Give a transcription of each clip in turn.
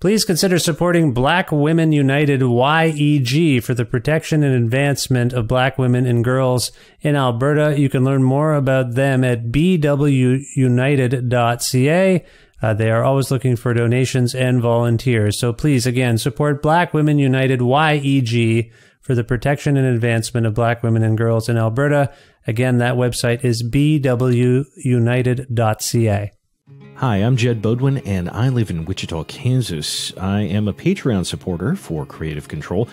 Please consider supporting Black Women United YEG for the protection and advancement of black women and girls in Alberta. You can learn more about them at bwunited.ca. They are always looking for donations and volunteers. So please, again, support Black Women United YEG for the protection and advancement of black women and girls in Alberta. Again, that website is bwunited.ca. Hi, I'm Jed Bodwin, and I live in Wichita, Kansas. I am a Patreon supporter for Creative Control.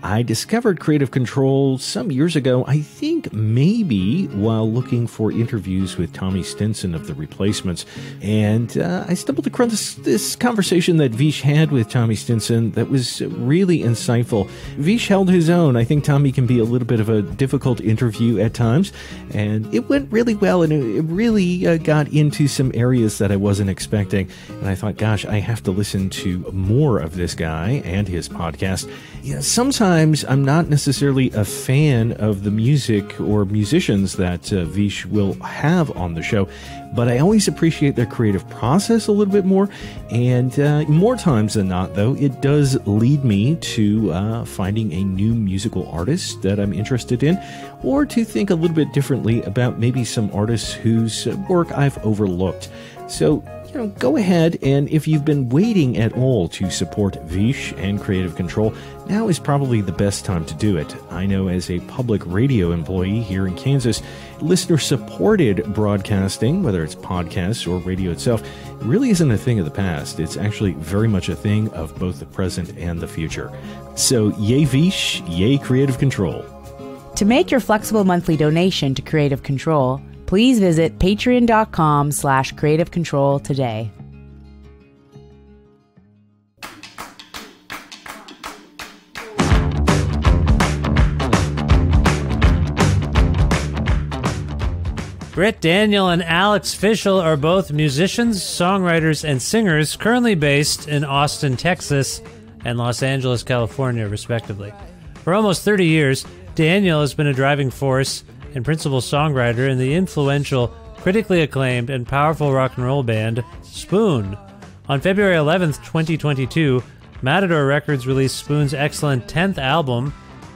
I discovered Creative Control some years ago, I think maybe while looking for interviews with Tommy Stinson of The Replacements. And I stumbled across this conversation that Vish had with Tommy Stinson that was really insightful. Vish held his own. I think Tommy can be a little bit of a difficult interview at times. And it went really well, and it really got into some areas that I wasn't expecting. And I thought, gosh, I have to listen to more of this guy and his podcast. Yeah, sometimes I'm not necessarily a fan of the music or musicians that Vish will have on the show, but I always appreciate their creative process a little bit more. And more times than not, though, it does lead me to finding a new musical artist that I'm interested in, or to think a little bit differently about maybe some artists whose work I've overlooked. So, go ahead, and if you've been waiting at all to support Vish and Creative Control, now is probably the best time to do it. I know as a public radio employee here in Kansas, listener-supported broadcasting, whether it's podcasts or radio itself, really isn't a thing of the past. It's actually very much a thing of both the present and the future. So, yay Vish, yay Creative Control. To make your flexible monthly donation to Creative Control, please visit patreon.com/Creative Control today. Britt Daniel and Alex Fischel are both musicians, songwriters, and singers currently based in Austin, Texas, and Los Angeles, California, respectively. For almost 30 years, Daniel has been a driving force and principal songwriter in the influential, critically acclaimed, and powerful rock and roll band Spoon. On February 11th, 2022, Matador Records released Spoon's excellent 10th album.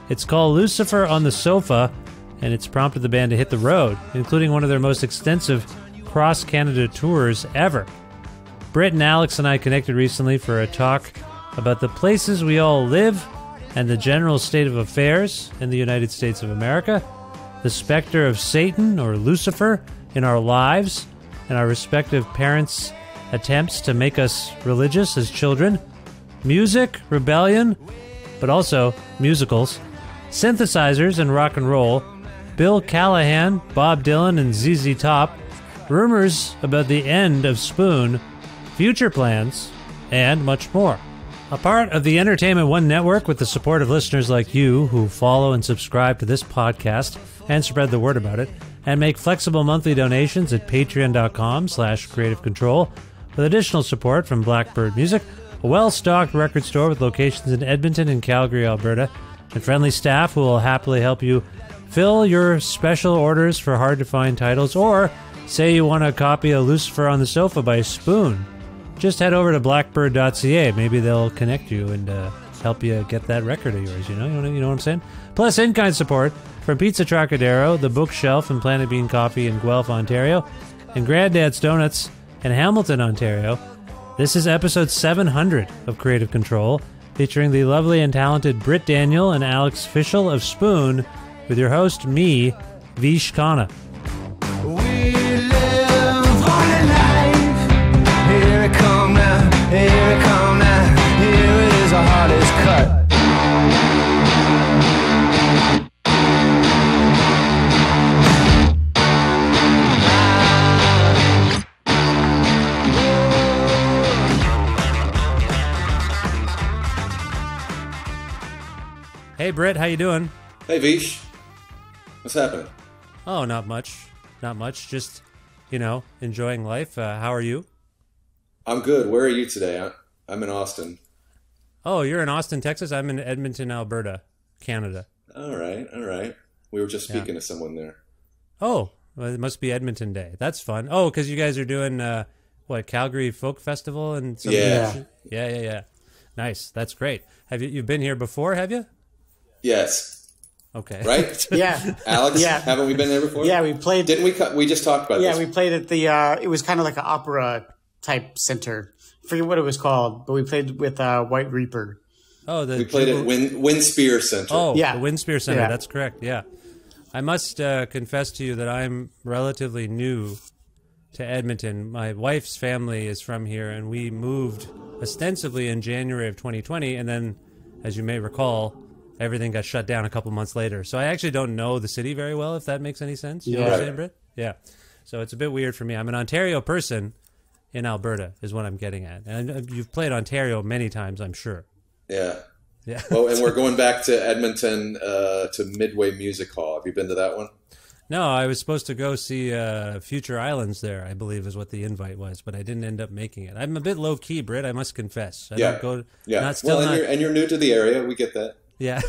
It's called Lucifer on the Sofa, and it's prompted the band to hit the road, including one of their most extensive cross-Canada tours ever. Britt and Alex and I connected recently for a talk about the places we all live and the general state of affairs in the United States of America, the specter of Satan or Lucifer in our lives, and our respective parents' attempts to make us religious as children, music, rebellion, but also musicals, synthesizers and rock and roll, Bill Callahan, Bob Dylan, and ZZ Top, rumors about the end of Spoon, future plans, and much more. A part of the Entertainment One Network with the support of listeners like you who follow and subscribe to this podcast and spread the word about it, and make flexible monthly donations at patreon.com/Creative Control, with additional support from Blackbird Music, a well-stocked record store with locations in Edmonton and Calgary, Alberta, and friendly staff who will happily help you fill your special orders for hard-to-find titles, or say you want a copy of Lucifer on the Sofa by Spoon. Just head over to blackbird.ca. Maybe they'll connect you and help you get that record of yours, you know what I'm saying? Plus, in-kind support from Pizza Trocadero, The Bookshelf, and Planet Bean Coffee in Guelph, Ontario, and Granddad's Donuts in Hamilton, Ontario. This is episode 700 of Creative Control, featuring the lovely and talented Britt Daniel and Alex Fischel of Spoon, with your host, me, Vish Khanna. We live on a life. Here it come now, here it come now. Here it is, our heart is cut. Hey, Britt, how you doing? Hey, Vish. What's happening? Oh, not much. Not much. Just, enjoying life. How are you? I'm good. Where are you today? I'm in Austin. Oh, you're in Austin, Texas? I'm in Edmonton, Alberta, Canada. All right. We were just speaking to someone there. Oh, well, it must be Edmonton Day. That's fun. Oh, because you guys are doing, Calgary Folk Festival and something. Yeah. Yeah. Nice. That's great. You've been here before, have you? Yes. Okay. Right? Yeah. Alex, Yeah. haven't we been there before? Yeah, we played. Didn't we? We just talked about Yeah, this. we played at the. It was kind of like an opera type center. I forget what it was called, but we played with White Reaper. Oh, We played at Winspear Center. Oh, Yeah. the Winspear Center. Yeah. That's correct. Yeah. I must confess to you that I'm relatively new to Edmonton. My wife's family is from here, and we moved ostensibly in January of 2020, and then, as you may recall, everything got shut down a couple months later. So I actually don't know the city very well, if that makes any sense. You know what I'm saying, Britt? Yeah. So it's a bit weird for me. I'm an Ontario person in Alberta, is what I'm getting at. And you've played Ontario many times, I'm sure. Yeah. Yeah. Well, and we're going back to Edmonton to Midway Music Hall. Have you been to that one? No, I was supposed to go see Future Islands there, I believe is what the invite was, but I didn't end up making it. I'm a bit low key, Britt, I must confess. I don't go, Yeah. Not still Well, not, and you're new to the area. We get that. yeah.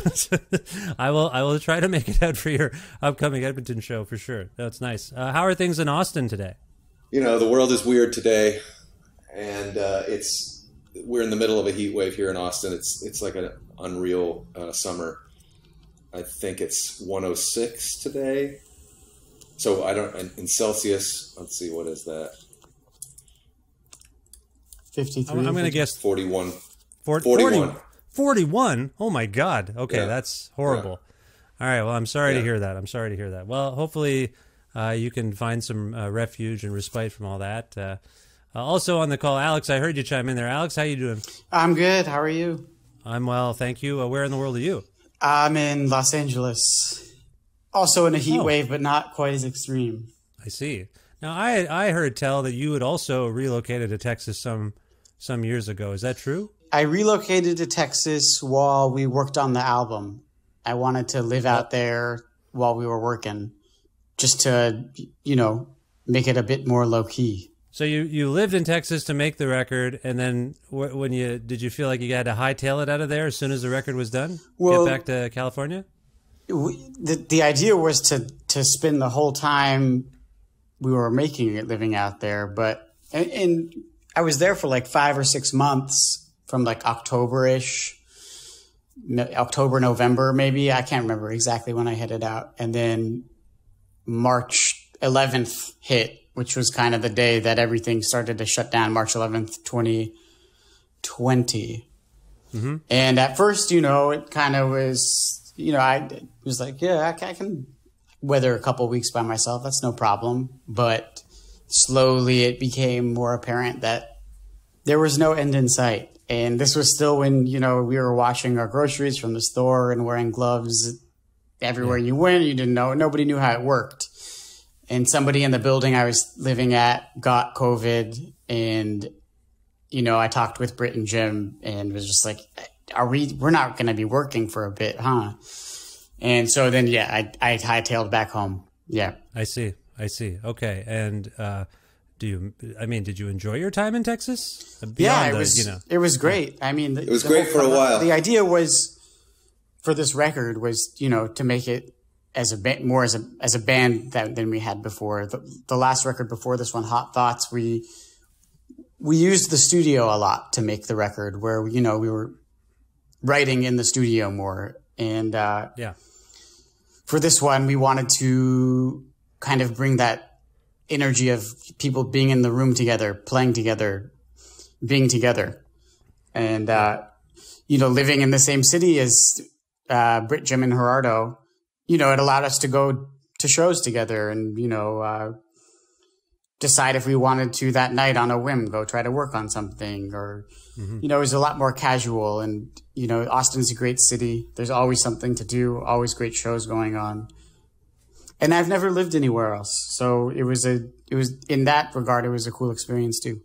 I will try to make it out for your upcoming Edmonton show for sure. That's nice. How are things in Austin today? You know, the world is weird today, and we're in the middle of a heat wave here in Austin. It's like an unreal summer. I think it's 106 today. So in Celsius, let's see, what is that? 53. I'm going to guess 41. 41. 41? Oh my God. Okay, Yeah. that's horrible. All right, well, I'm sorry to hear that. I'm sorry to hear that. Well, hopefully you can find some refuge and respite from all that. Also on the call, Alex, I heard you chime in there. Alex, how you doing? I'm good. How are you? I'm well, thank you. Where in the world are you? I'm in Los Angeles. Also in a heat Oh. wave, but not quite as extreme. I see. Now, I heard tell that you had also relocated to Texas some years ago. Is that true? I relocated to Texas while we worked on the album. I wanted to live out there while we were working, just to, make it a bit more low key. So you lived in Texas to make the record, and then did you feel like you had to hightail it out of there as soon as the record was done? Well, get back to California? The idea was to spend the whole time we were making it living out there, but and I was there for like 5 or 6 months from like October-ish, October, November maybe. I can't remember exactly when I headed out. And then March 11th hit, which was kind of the day that everything started to shut down, March 11th, 2020. Mm-hmm. And at first, it kind of was... I was like, yeah, I can weather a couple weeks by myself. That's no problem. But slowly it became more apparent that there was no end in sight. And this was still when, we were washing our groceries from the store and wearing gloves everywhere you went. You didn't know. Nobody knew how it worked. And somebody in the building I was living at got COVID. And, I talked with Britt and Jim and was just like, we're not going to be working for a bit, huh? And so then, I hightailed back home. Yeah. I see. Okay. And did you enjoy your time in Texas? Beyond it was great. I mean, it was great for a while. The idea was for this record was, to make it as a band than we had before. The last record before this one, Hot Thoughts, we used the studio a lot to make the record where, we were writing in the studio more. And for this one, we wanted to kind of bring that energy of people being in the room together, playing together, being together. And, living in the same city as Britt, Jim, and Gerardo, it allowed us to go to shows together and, decide if we wanted to that night on a whim, go try to work on something or, it was a lot more casual. And, Austin's a great city. There's always something to do, always great shows going on. And I've never lived anywhere else. So it was in that regard, it was a cool experience too.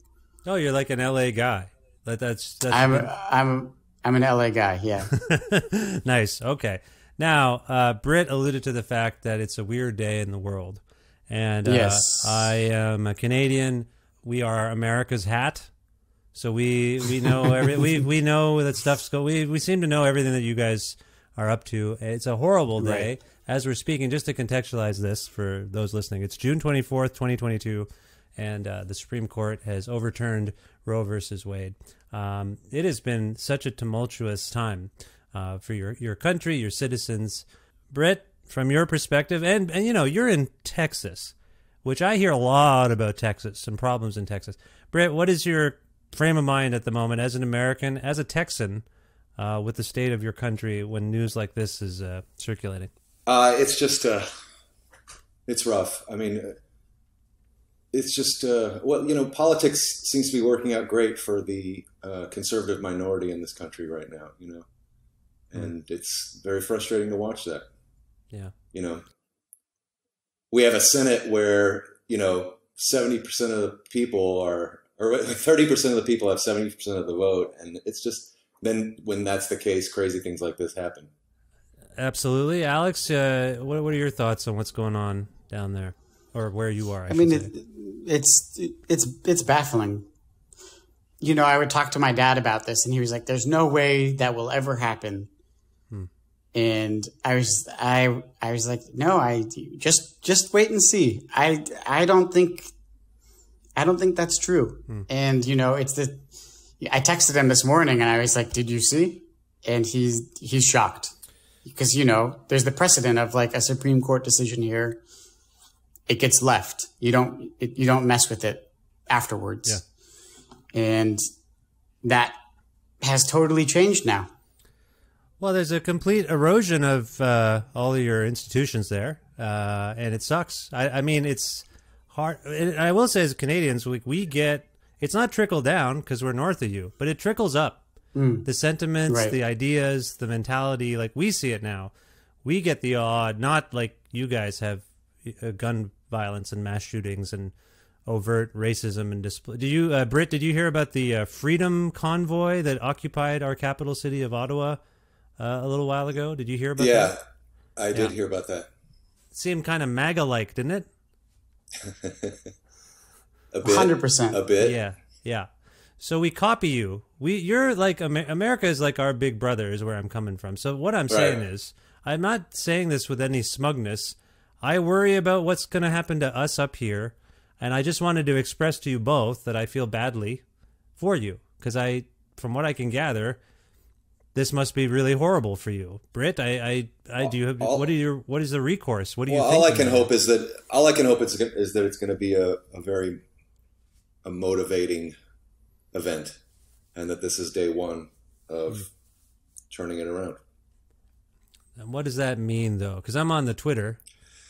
Oh, you're like an LA guy. That's I'm an LA guy. Yeah. Nice. Okay. Now, Britt alluded to the fact that it's a weird day in the world. And yes. I am a Canadian. We are America's hat. So we know we know that stuff's going. We seem to know everything that you guys are up to. It's a horrible day. Right. As we're speaking, just to contextualize this for those listening, it's June 24th, 2022, and the Supreme Court has overturned Roe versus Wade. It has been such a tumultuous time for your country, your citizens. Britt, from your perspective, and you know, you're in Texas, which I hear a lot about Texas and problems in Texas. Britt, what is your frame of mind at the moment as an American, as a Texan, with the state of your country when news like this is circulating? It's just, it's rough. I mean, it's just, well, you know, politics seems to be working out great for the conservative minority in this country right now, you know, and it's very frustrating to watch that. Yeah. You know, we have a Senate where, you know, 70% of the people are, or 30% of the people have 70% of the vote. And it's just, then when that's the case, crazy things like this happen. Absolutely. Alex, what are your thoughts on what's going on down there, or where you are? I mean, it's baffling. You know, I would talk to my dad about this, and he was like, "There's no way that will ever happen." And I was like, "No, I just wait and see. I don't think that's true." And you know, I texted him this morning, and I was like, "Did you see?" And he's shocked. Because, you know, there's the precedent of like a Supreme Court decision here. It gets left. You don't mess with it afterwards. Yeah. And that has totally changed now. Well, there's a complete erosion of all of your institutions there. And it sucks. I mean, it's hard. I will say as Canadians, we get, it's not trickle down because we're north of you, but it trickles up. The sentiments, right. The ideas, the mentality, like we see it now. We get the odd, not like you guys have gun violence and mass shootings and overt racism and display. Britt, did you hear about the Freedom Convoy that occupied our capital city of Ottawa a little while ago? Did you hear about that? Yeah, I did hear about that. It seemed kind of MAGA-like, didn't it? A bit. 100%. A bit. Yeah, yeah. So we copy you. You're like America is like our big brother is where I'm coming from. So what I'm saying is, I'm not saying this with any smugness. I worry about what's going to happen to us up here, and I just wanted to express to you both that I feel badly for you because from what I can gather, this must be really horrible for you, Britt. What is the recourse? What do you think? All I can hope is that it's going to be a very motivating event, and that this is day one of turning it around. And what does that mean, though? Because I'm on the Twitter,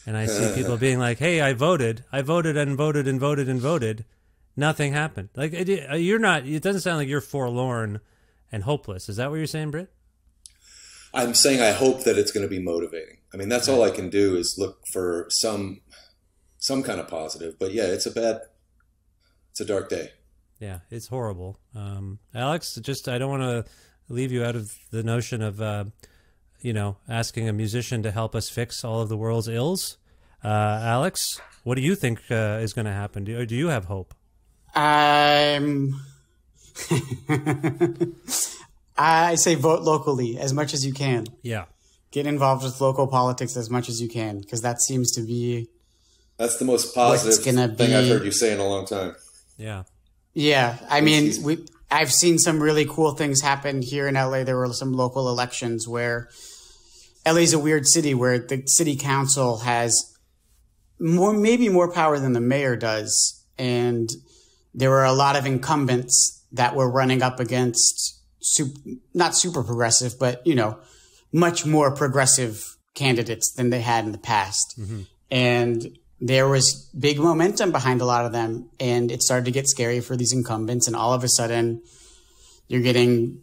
and I see people being like, "Hey, I voted and voted and voted and voted. Nothing happened." Like you're not. It doesn't sound like you're forlorn and hopeless. Is that what you're saying, Britt? I'm saying I hope that it's going to be motivating. I mean, that's all I can do is look for some kind of positive. But yeah, it's a dark day. Yeah, it's horrible. Alex, I don't want to leave you out of the notion of, asking a musician to help us fix all of the world's ills. Alex, what do you think is going to happen? Do you have hope? I say vote locally as much as you can. Yeah. Get involved with local politics as much as you can, because that seems to be... That's the most positive thing I've heard you say in a long time. Yeah. Yeah, I mean, I've seen some really cool things happen here in LA. There were some local elections where LA's a weird city where the city council has maybe more power than the mayor does. And there were a lot of incumbents that were running up against not super progressive, but, you know, much more progressive candidates than they had in the past. Mm-hmm. And there was big momentum behind a lot of them, and it started to get scary for these incumbents. And all of a sudden, you're getting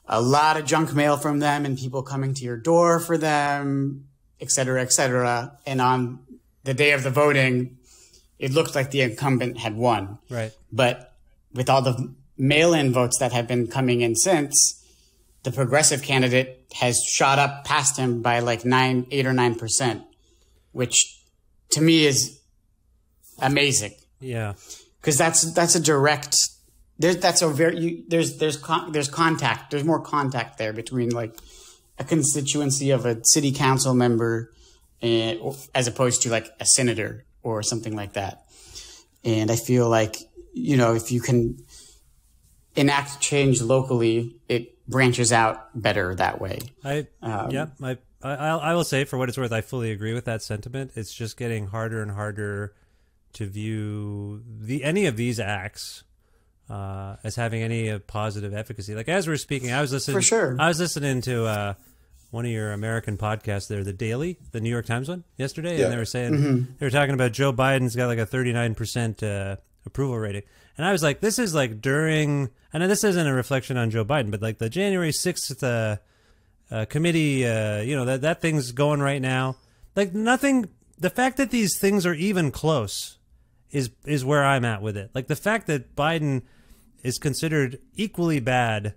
a lot of junk mail from them and people coming to your door for them, et cetera, et cetera. And on the day of the voting, it looked like the incumbent had won. Right. But with all the mail-in votes that have been coming in since, the progressive candidate has shot up past him by like 8 or 9%, which to me is amazing. Yeah. Because that's a direct, there's contact. There's more contact there between like a constituency of a city council member as opposed to like a senator or something like that. And I feel like, you know, if you can enact change locally, it branches out better that way. I will say, for what it's worth, I fully agree with that sentiment. It's just getting harder and harder to view any of these acts as having any positive efficacy. Like, as we're speaking, I was listening. For sure. I was listening to one of your American podcasts there, The Daily, the New York Times one, yesterday, Yeah. and they were saying they were talking about Joe Biden's got like a 39% approval rating, and I was like, this is like during. I know this isn't a reflection on Joe Biden, but like the January 6th committee, you know, that thing's going right now. Like, nothing. The fact that these things are even close is where I'm at with it. Like, the fact that Biden is considered equally bad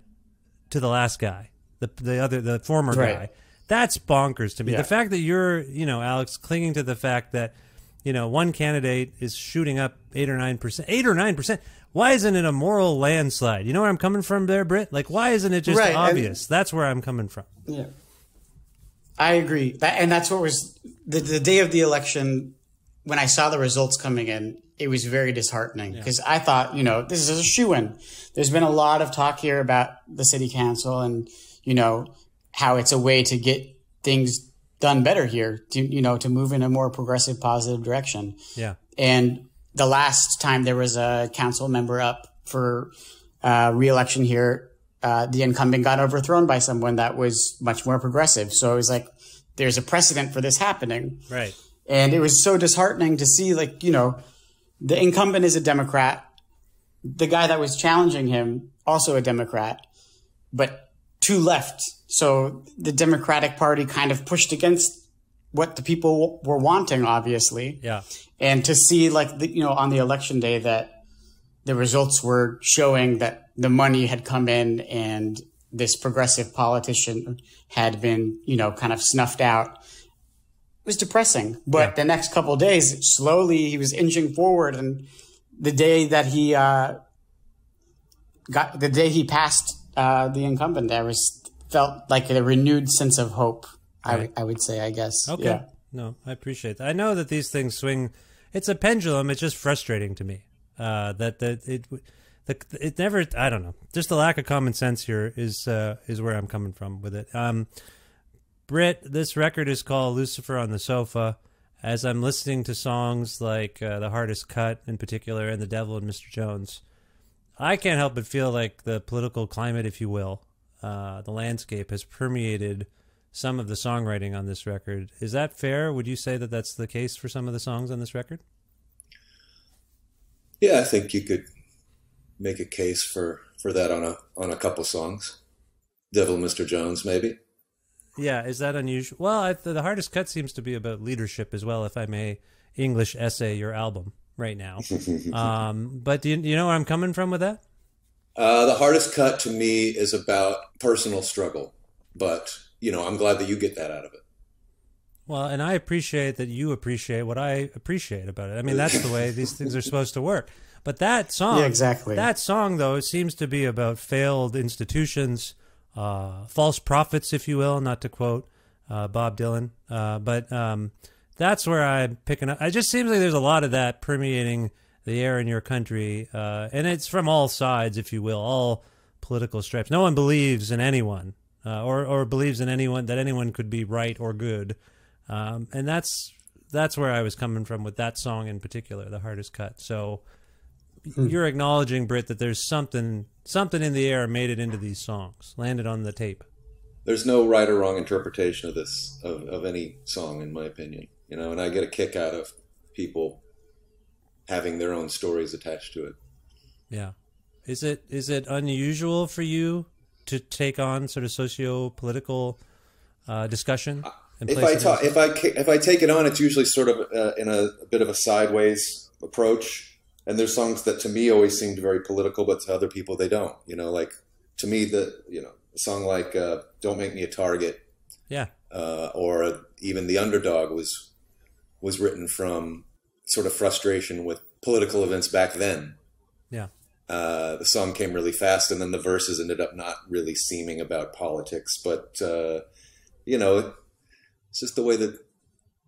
to the last guy, the former guy, that's bonkers to me. Yeah. The fact that you're, you know, Alex, clinging to the fact that, you know, one candidate is shooting up 8 or 9%. Why isn't it a moral landslide? You know where I'm coming from there, Britt? Like, why isn't it just obvious? That's where I'm coming from. Yeah, I agree. And that's what was the day of the election. When I saw the results coming in, it was very disheartening because I thought, you know, this is a shoo-in. There's been a lot of talk here about the city council and, you know, how it's a way to get things done better here, to, you know, to move in a more progressive, positive direction. Yeah. And the last time there was a council member up for re-election here, the incumbent got overthrown by someone that was much more progressive. So it was like, there's a precedent for this happening. Right. And it was so disheartening to see, like, you know, the incumbent is a Democrat. The guy that was challenging him, also a Democrat, but two left. So the Democratic Party kind of pushed against what the people were wanting, obviously. Yeah. And to see, like, you know, on the election day that the results were showing that the money had come in and this progressive politician had been, you know, kind of snuffed out, it was depressing. But the next couple of days, slowly he was inching forward. And the day that he passed the incumbent, felt like a renewed sense of hope. Right. I would say, I guess. Okay. Yeah. No, I appreciate that. I know that these things swing. It's a pendulum. It's just frustrating to me it never. I don't know. Just the lack of common sense here is where I'm coming from with it. Britt, this record is called Lucifer on the Sofa. As I'm listening to songs like The Hardest Cut in particular and The Devil and Mr. Jones, I can't help but feel like the political climate, if you will, the landscape has permeated some of the songwriting on this record. Is that fair? Would you say that that's the case for some of the songs on this record? Yeah, I think you could make a case for that on a couple songs. Devil, Mr. Jones, maybe. Yeah, is that unusual? Well, The Hardest Cut seems to be about leadership as well, if I may English essay your album right now. But do you know where I'm coming from with that? The Hardest Cut to me is about personal struggle, but, you know, I'm glad that you get that out of it. Well, and I appreciate that you appreciate what I appreciate about it. I mean, that's the way these things are supposed to work. But that song, exactly. That song, though, seems to be about failed institutions, false prophets, if you will, not to quote Bob Dylan. But that's where I'm picking up. It just seems like there's a lot of that permeating the air in your country. And it's from all sides, if you will, all political stripes. No one believes in anyone or believes in anyone that anyone could be right or good. And that's where I was coming from with that song in particular, The Hardest Cut. So you're acknowledging, Britt, that there's something in the air made it into these songs, landed on the tape. There's no right or wrong interpretation of this, of any song, in my opinion. You know, and I get a kick out of people having their own stories attached to it. Yeah. Is it unusual for you to take on sort of socio-political discussion? If I take it on, it's usually sort of in a bit of a sideways approach. And there's songs that to me always seemed very political, but to other people they don't. You know, like to me, a song like "Don't Make Me a Target," or even "The Underdog" was written from sort of frustration with political events back then. Yeah, the song came really fast, and then the verses ended up not really seeming about politics, but you know, it's just the way that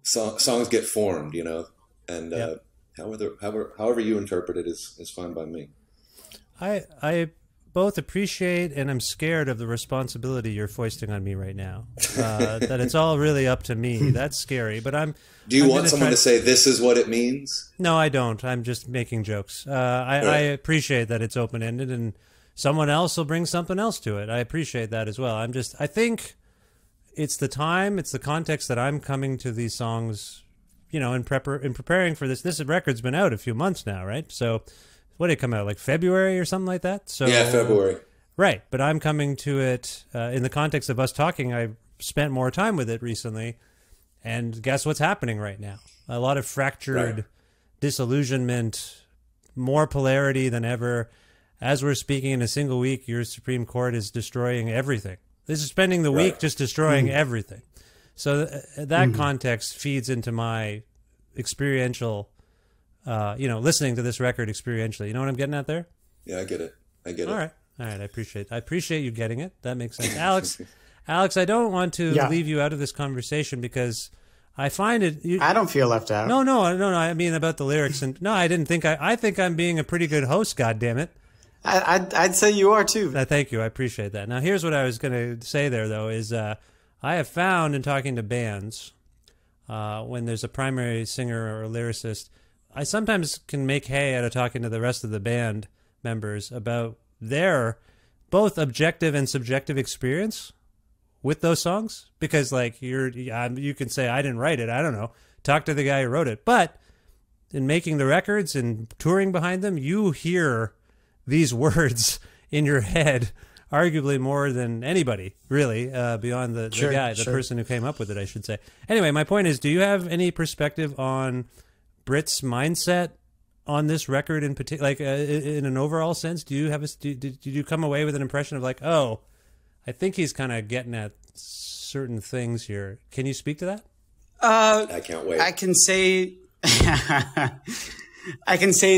songs get formed. You know, and however you interpret it is fine by me. I both appreciate and I'm scared of the responsibility you're foisting on me right now. That it's all really up to me. That's scary. But Do you want someone to say this is what it means? No, I don't. I'm just making jokes. I appreciate that it's open ended and someone else will bring something else to it. I appreciate that as well. I think it's the time, it's the context that I'm coming to these songs. You know, in preparing for this. This record's been out a few months now, right? So. What did it come out, like February or something like that? So yeah, February. Right, but I'm coming to it in the context of us talking. I spent more time with it recently, and guess what's happening right now? A lot of fractured disillusionment, more polarity than ever. As we're speaking in a single week, your Supreme Court is destroying everything. This is spending the week just destroying everything. So that context feeds into my experiential listening to this record experientially. You know what I'm getting at there? Yeah, I get it. All right. I appreciate you getting it. That makes sense. Alex, I don't want to leave you out of this conversation because I find it... I don't feel left out. No. I mean about the lyrics. And no, I didn't think... I think I'm being a pretty good host, goddammit. I'd say you are too. Thank you. I appreciate that. Now, here's what I was going to say there, though, is I have found in talking to bands, when there's a primary singer or a lyricist, I sometimes can make hay out of talking to the rest of the band members about their both objective and subjective experience with those songs. Because, like, you can say, I didn't write it. I don't know. Talk to the guy who wrote it. But in making the records and touring behind them, you hear these words in your head arguably more than anybody, really, beyond the person who came up with it, I should say. Anyway, my point is, do you have any perspective on Brit's mindset on this record in particular, like in an overall sense? Do you have did you come away with an impression of like, oh, I think he's kind of getting at certain things here? Can you speak to that? I can't wait. I can say,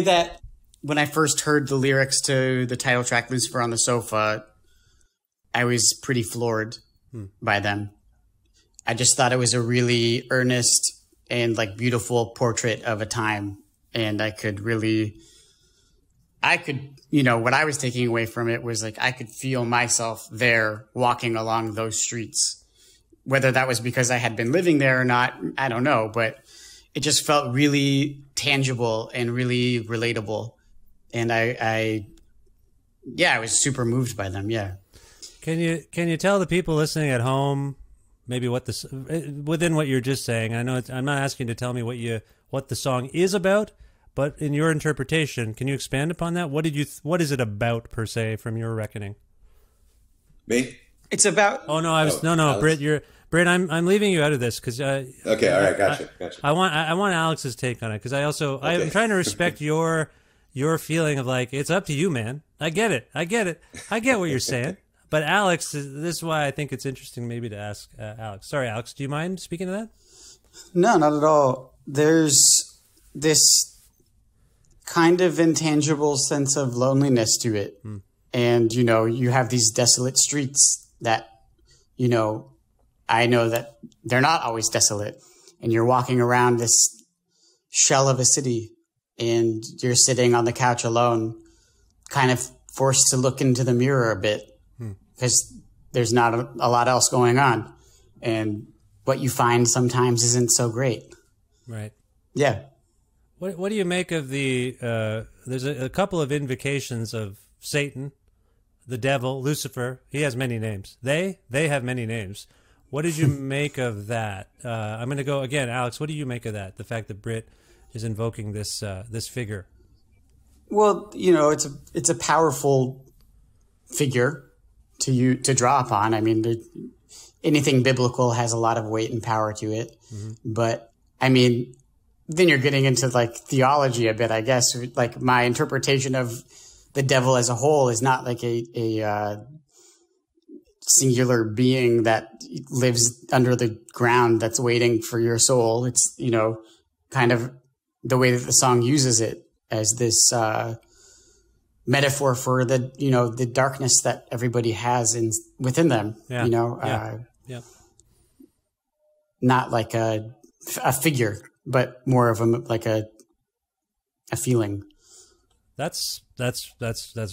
that when I first heard the lyrics to the title track "Lucifer on the Sofa," I was pretty floored by them. I just thought it was a really earnest and like beautiful portrait of a time. And what I was taking away from it was like, I could feel myself there walking along those streets, whether that was because I had been living there or not, I don't know, but it just felt really tangible and really relatable. And I was super moved by them. Yeah. Can you tell the people listening at home, maybe within what you're just saying? I know I'm not asking you to tell me what the song is about, but in your interpretation, can you expand upon that? What is it about per se from your reckoning? Me? It's about. Oh no, no, Britt. I'm leaving you out of this because. Okay, all right, gotcha. I want Alex's take on it because I'm trying to respect your feeling of like it's up to you, man. I get it. I get what you're saying. But Alex, this is why I think it's interesting maybe to ask Alex. Sorry, Alex, do you mind speaking to that? No, not at all. There's this kind of intangible sense of loneliness to it. And, you have these desolate streets that, I know that they're not always desolate. And you're walking around this shell of a city and you're sitting on the couch alone, kind of forced to look into the mirror a bit. Because there's not a lot else going on. And what you find sometimes isn't so great. Right. Yeah. What do you make of there's a couple of invocations of Satan, the devil, Lucifer. He has many names. They have many names. What did you make of that? I'm going to go again. Alex, what do you make of that? The fact that Brit is invoking this figure. Well, it's a powerful figure to draw upon. I mean, anything biblical has a lot of weight and power to it. But I mean, then you're getting into like theology a bit, I guess. Like my interpretation of the devil as a whole is not like a singular being that lives under the ground that's waiting for your soul. It's, kind of the way that the song uses it as this, metaphor for the darkness that everybody has within them. Not like a figure, but more of like a a feeling. That's a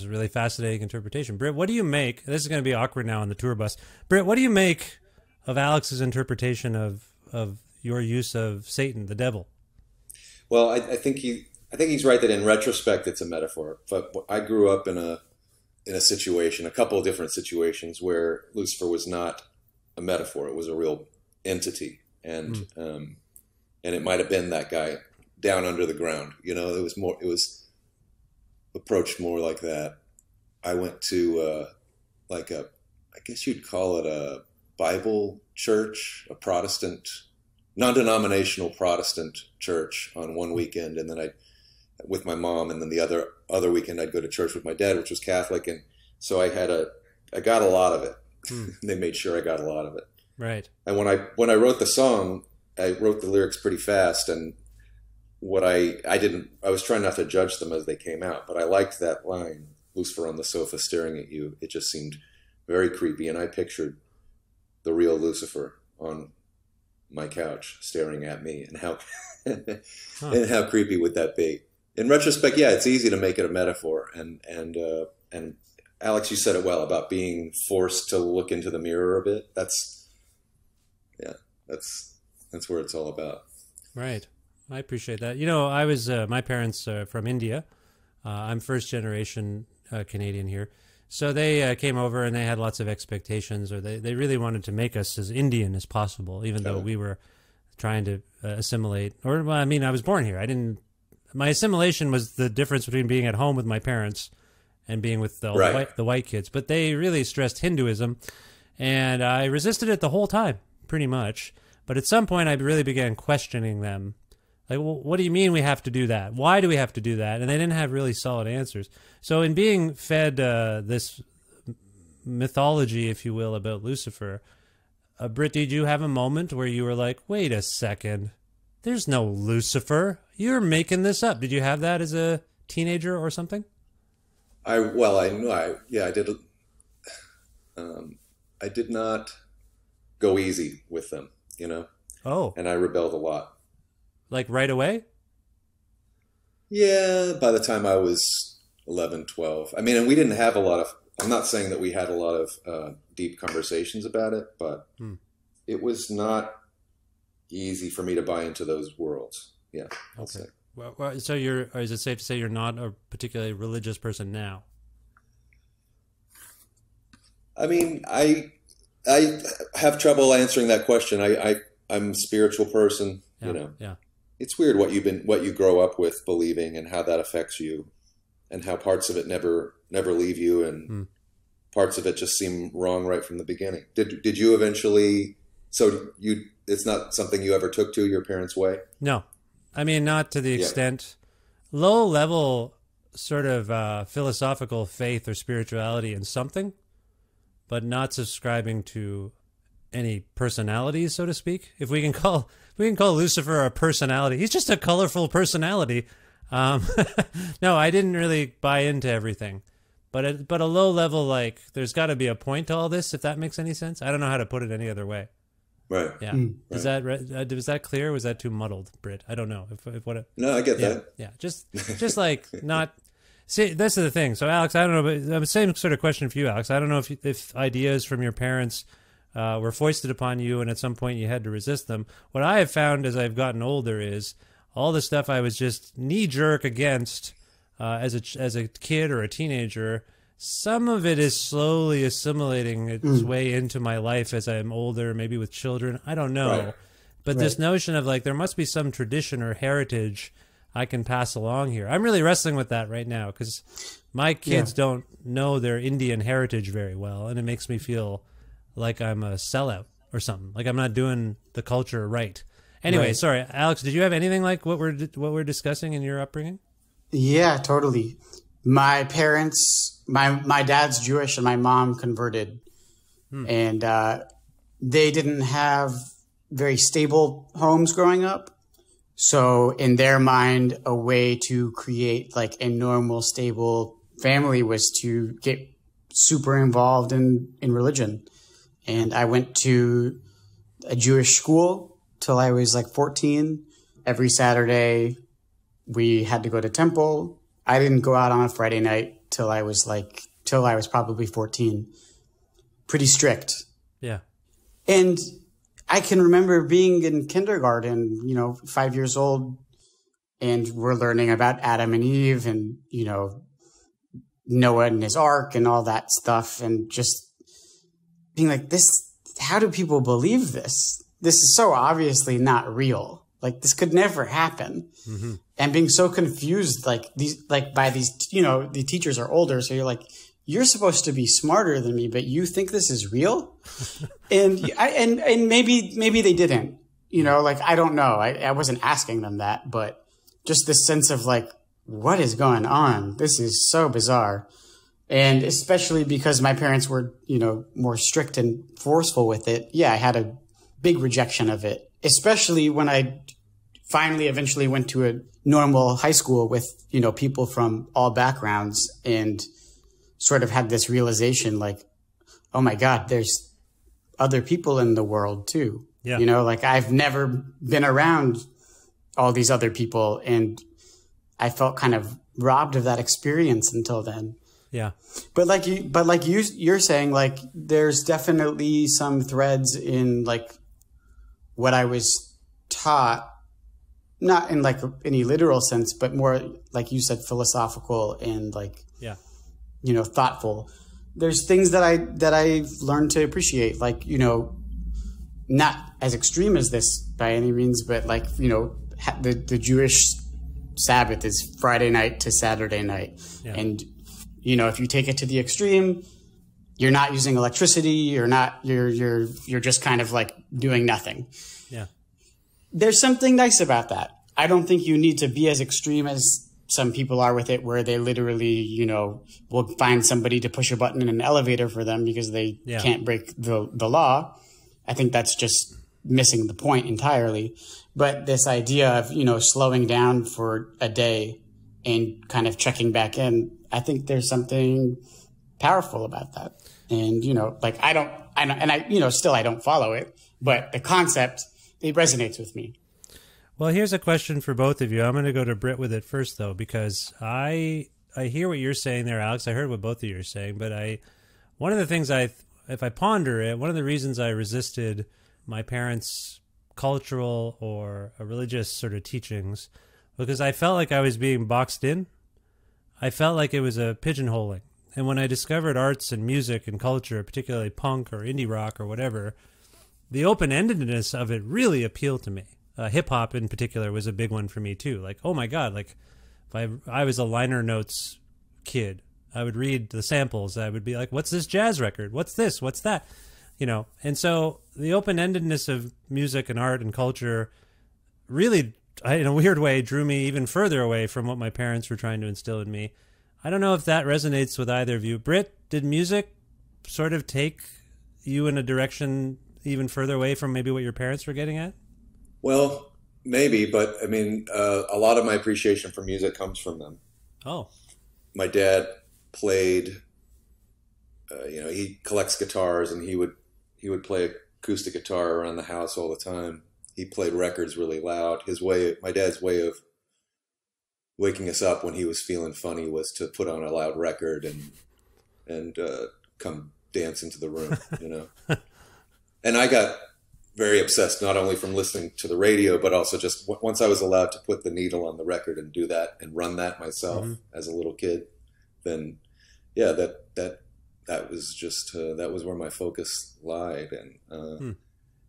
really fascinating interpretation. Britt, what do you make? This is going to be awkward now on the tour bus. Britt, what do you make of Alex's interpretation of your use of Satan, the devil? Well, I think he's right that in retrospect it's a metaphor. But I grew up in a situation, a couple of different situations where Lucifer was not a metaphor; it was a real entity, and it might have been that guy down under the ground. You know, it was approached more like that. I went to I guess you'd call it a Bible church, a Protestant, non-denominational Protestant church on one weekend, and then with my mom, and then the other weekend I'd go to church with my dad, which was Catholic, and so I got a lot of it. They made sure I got a lot of it. Right. And when I wrote the song, I wrote the lyrics pretty fast, and I was trying not to judge them as they came out, but I liked that line, Lucifer on the sofa staring at you. It just seemed very creepy, and I pictured the real Lucifer on my couch staring at me, and how and how creepy would that be? In retrospect, yeah, it's easy to make it a metaphor, and Alex, you said it well about being forced to look into the mirror a bit. That's where it's all about. Right. I appreciate that. You know, I was my parents are from India. I'm first generation Canadian here. So they came over and they had lots of expectations, or they really wanted to make us as Indian as possible, even though we were trying to assimilate. Or, well, I mean, I was born here. My assimilation was the difference between being at home with my parents and being with the white kids. But they really stressed Hinduism, and I resisted it the whole time, pretty much. But at some point, I really began questioning them. Like, well, what do you mean we have to do that? Why do we have to do that? And they didn't have really solid answers. So in being fed this mythology, if you will, about Lucifer, Britt, did you have a moment where you were like, wait a second, there's no Lucifer. You're making this up. Did you have that as a teenager or something? I did. I did not go easy with them, you know? Oh. And I rebelled a lot. Like right away? Yeah, by the time I was 11, 12. I mean, and we didn't have a lot of, I'm not saying that we had a lot of deep conversations about it, but it was not easy for me to buy into those worlds. Yeah. Okay. Well, so is it safe to say you're not a particularly religious person now? I mean, I have trouble answering that question. I'm a spiritual person, you know. Yeah. It's weird what you grow up with believing and how that affects you, and how parts of it never leave you, and parts of it just seem wrong right from the beginning. Did you eventually? So it's not something you ever took to your parents' way? No, I mean, not to the extent. Low level sort of philosophical faith or spirituality in something, but not subscribing to any personalities, so to speak. If we can call Lucifer a personality, he's just a colorful personality. No, I didn't really buy into everything, but a low level, like, there's got to be a point to all this, if that makes any sense. I don't know how to put it any other way. Right. Yeah. Was that clear? Or was that too muddled, Britt? I don't know No, I get that. Yeah. Just like not. See, this is the thing. So, Alex, I don't know, but the same sort of question for you, Alex. I don't know if ideas from your parents were foisted upon you, and at some point you had to resist them. What I have found as I've gotten older is all the stuff I was just knee-jerk against as a kid or a teenager, some of it is slowly assimilating its way into my life as I'm older, maybe with children. I don't know. Right. But this notion of, like, there must be some tradition or heritage I can pass along here. I'm really wrestling with that right now because my kids don't know their Indian heritage very well, and it makes me feel like I'm a sellout or something, like I'm not doing the culture right. Anyway, sorry, Alex, did you have anything like what we're discussing in your upbringing? Yeah, totally. My parents, my dad's Jewish and my mom converted, and they didn't have very stable homes growing up. So in their mind, a way to create like a normal, stable family was to get super involved in religion. And I went to a Jewish school till I was like 14. Every Saturday, we had to go to temple. I didn't go out on a Friday night till I was probably 14. Pretty strict. Yeah. And I can remember being in kindergarten, 5 years old, and we're learning about Adam and Eve and, Noah and his ark and all that stuff. And just being like, how do people believe this? This is so obviously not real. Like, this could never happen. Mm-hmm. And being so confused, by these, the teachers are older. So you're like, you're supposed to be smarter than me, but you think this is real? and maybe they didn't, I don't know. I wasn't asking them that, but just this sense of like, what is going on? This is so bizarre. And especially because my parents were, more strict and forceful with it. Yeah, I had a big rejection of it, especially when I eventually went to a normal high school with, people from all backgrounds and sort of had this realization like, oh my God, there's other people in the world too. Yeah. I've never been around all these other people, and I felt kind of robbed of that experience until then. Yeah. But you're saying, like, there's definitely some threads in like what I was taught, not in like any literal sense, but more like you said, philosophical and like, yeah, thoughtful. There's things that I've learned to appreciate, like, not as extreme as this by any means, but like, the Jewish Sabbath is Friday night to Saturday night. Yeah. And, if you take it to the extreme, you're not using electricity, you're just kind of like doing nothing. Yeah. There's something nice about that. I don't think you need to be as extreme as some people are with it, where they literally, will find somebody to push a button in an elevator for them because they can't break the law. I think that's just missing the point entirely. But this idea of, slowing down for a day and kind of checking back in, I think there's something powerful about that. And, still I don't follow it, but the concept, it resonates with me. Well, here's a question for both of you. I'm going to go to Britt with it first, though, because I hear what you're saying there, Alex. I heard what both of you are saying, but one of the things if I ponder it, one of the reasons I resisted my parents' cultural or religious sort of teachings, because I felt like I was being boxed in. I felt like it was a pigeonholing. And when I discovered arts and music and culture, particularly punk or indie rock or whatever, the open-endedness of it really appealed to me. Hip-hop in particular was a big one for me too. Like, oh my God, like if I was a liner notes kid, I would read the samples. I would be like, what's this jazz record? What's this? What's that? And so the open-endedness of music and art and culture really, in a weird way, drew me even further away from what my parents were trying to instill in me. I don't know if that resonates with either of you. Britt, did music sort of take you in a direction even further away from maybe what your parents were getting at? Well, maybe, but I mean, a lot of my appreciation for music comes from them. Oh. My dad played, he collects guitars, and he would play acoustic guitar around the house all the time. He played records really loud. My dad's way of waking us up when he was feeling funny was to put on a loud record and come dance into the room, And I got very obsessed, not only from listening to the radio, but also just once I was allowed to put the needle on the record and do that and run that myself as a little kid, then yeah, that was just that was where my focus lied. And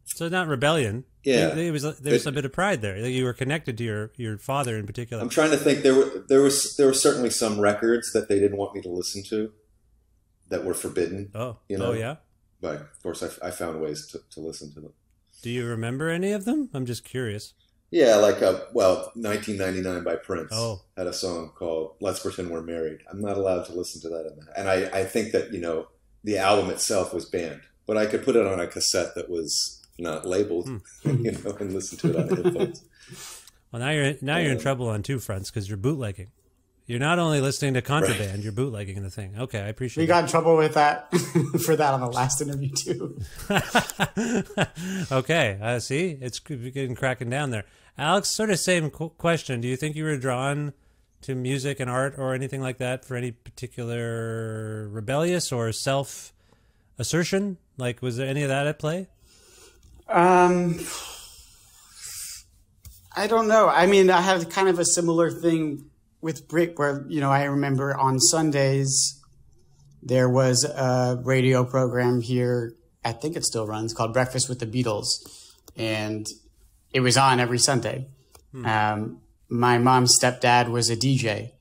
so not rebellion. Yeah, there was a bit of pride there. You were connected to your father in particular. I'm trying to think. There were certainly some records that they didn't want me to listen to that were forbidden. Oh, oh yeah. But of course, I found ways to listen to them. Do you remember any of them? I'm just curious. Yeah, like 1999 by Prince had a song called "Let's Pretend We're Married." I'm not allowed to listen to that, and I think that the album itself was banned, but I could put it on a cassette that was not labeled, and listen to it on headphones. Well, now you're in trouble on two fronts because you're bootlegging. You're not only listening to contraband, you're bootlegging the thing. Okay, I appreciate We it. got in trouble with that for that on the last interview too. Okay, see, it's getting cracking down there. Alex, sort of same question. Do you think you were drawn to music and art or anything like that for any particular rebellious or self assertion? Like, was there any of that at play? I don't know. I mean, I have kind of a similar thing with Brick where, you know, I remember on Sundays there was a radio program here, I think it still runs, called Breakfast with the Beatles. And it was on every Sunday. My mom's stepdad was a DJ.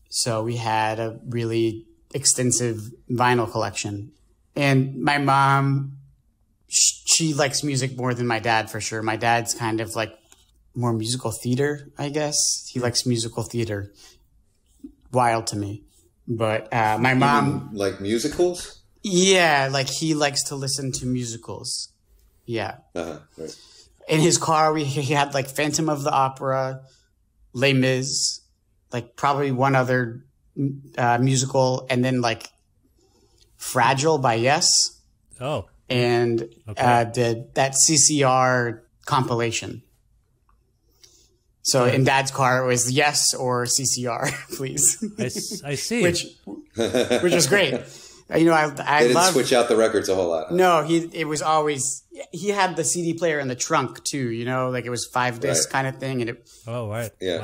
So we had a really extensive vinyl collection. And my mom, she likes music more than my dad for sure. My dad's kind of like more musical theater, I guess. He likes musical theater. Wild to me. But my mom... Like musicals? Yeah, like he likes to listen to musicals. Yeah. Right. In his car, he had like Phantom of the Opera, Les Mis, like probably one other musical, and then like Fragile by Yes. Oh. And that CCR compilation. So in Dad's car, it was Yes or CCR, please. I see. which was great. You know, I They didn't switch out the records a whole lot. No, it was always, he had the CD player in the trunk too, you know, like it was 5-disc kind of thing. And it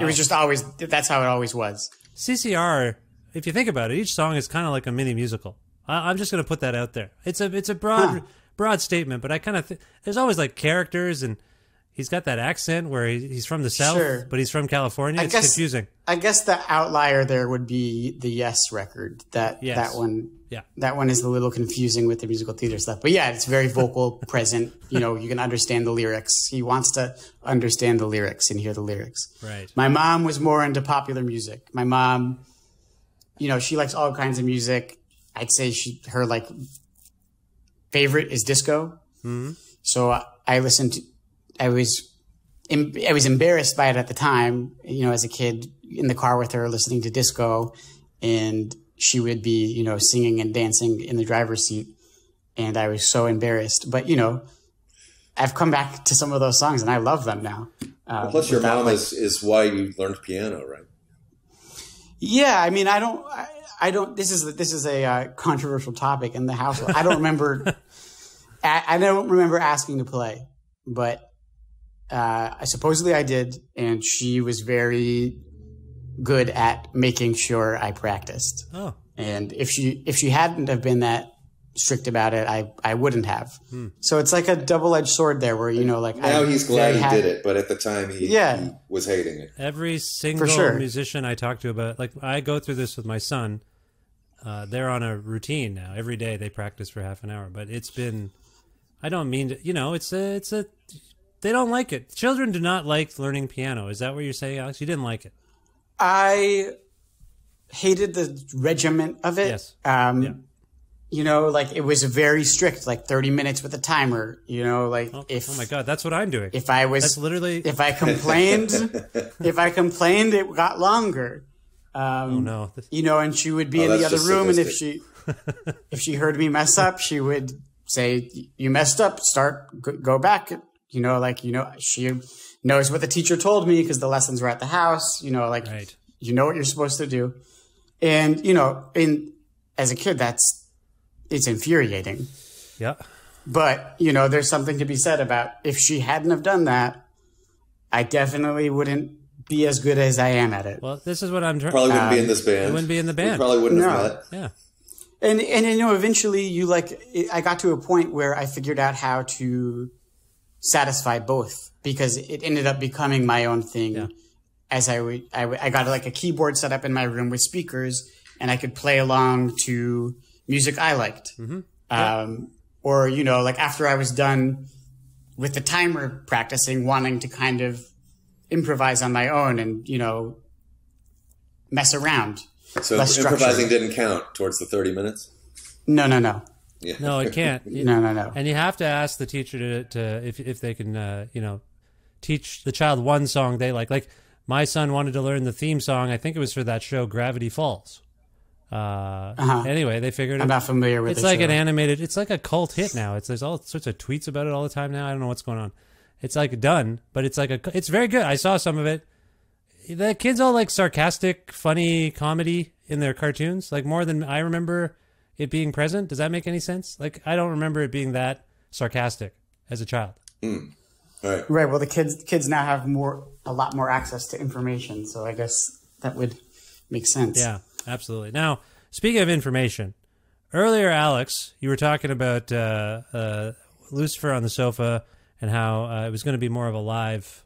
was just always, that's how it always was. CCR, if you think about it, each song is kind of like a mini musical. I'm just going to put that out there. It's a broad statement, but I kind of there's always like characters, and he's got that accent where he's from the South, but he's from California. It's confusing. I guess the outlier there would be the Yes record. That one. Yeah. That one is a little confusing with the musical theater stuff. But yeah, it's very vocal, present. You know, you can understand the lyrics. He wants to understand the lyrics and hear the lyrics. Right. My mom was more into popular music. My mom, you know, she likes all kinds of music. I'd say her like favorite is disco. Mm-hmm. So I listened to, I was embarrassed by it at the time, you know, as a kid in the car with her listening to disco, and she would be, you know, singing and dancing in the driver's seat. And I was so embarrassed. But, you know, I've come back to some of those songs and I love them now. Plus your mom is why you learned piano, right? Yeah. I mean, I don't, this is a controversial topic in the household. I don't remember, I don't remember asking to play, but, supposedly I did. And she was very good at making sure I practiced. Oh. And if she hadn't have been that strict about it, I wouldn't have. So it's like a double-edged sword there where, you know, like now he's glad he did it, but at the time he was hating it. Every single musician I talk to about, like, I go through this with my son. They're on a routine now. Every day they practice for half an hour, but it's been, I don't mean to, you know, they don't like it. Children do not like learning piano. Is that what you're saying, Alex? You didn't like it. I hated the regiment of it. Yes. You know, like it was very strict, like 30 minutes with a timer, you know, like oh my God, that's what I'm doing. If I complained, it got longer. Oh no. You know, and she would be in the other room. Sadistic. And if she heard me mess up, she would say, you messed up, go back. You know, like, you know, she knows what the teacher told me because the lessons were at the house, you know, like, you know what you're supposed to do. And, you know, as a kid, it's infuriating. Yeah. But, you know, there's something to be said about if she hadn't have done that, I definitely wouldn't be as good as I am at it. Well, this is what I'm trying. Probably wouldn't be in this band. I wouldn't be in the band. We probably wouldn't have met. Yeah. And, you know, eventually I got to a point where I figured out how to satisfy both because it ended up becoming my own thing. Yeah. As I got like a keyboard set up in my room with speakers and I could play along to music I liked. Mm-hmm. Or, you know, like after I was done with the timer practicing, wanting to kind of improvise on my own and, you know, mess around. So improvising didn't count towards the 30 minutes? No. Yeah. No, it can't. No. And you have to ask the teacher to if they can, you know, teach the child one song they like. Like my son wanted to learn the theme song. I think it was for that show Gravity Falls. Anyway, they figured I'm not familiar with it's the like show. an animated. It's like a cult hit now. There's all sorts of tweets about it all the time now. I don't know what's going on. It's like done, but it's like it's very good. I saw some of it. The kids all like sarcastic, funny comedy in their cartoons, like more than I remember it being present. Does that make any sense? Like I don't remember it being that sarcastic as a child. Right. Right. Well, the kids now have a lot more access to information, so I guess that would make sense. Yeah, absolutely. Now, speaking of information, earlier, Alex, you were talking about Lucifer on the Sofa and how it was going to be more of a live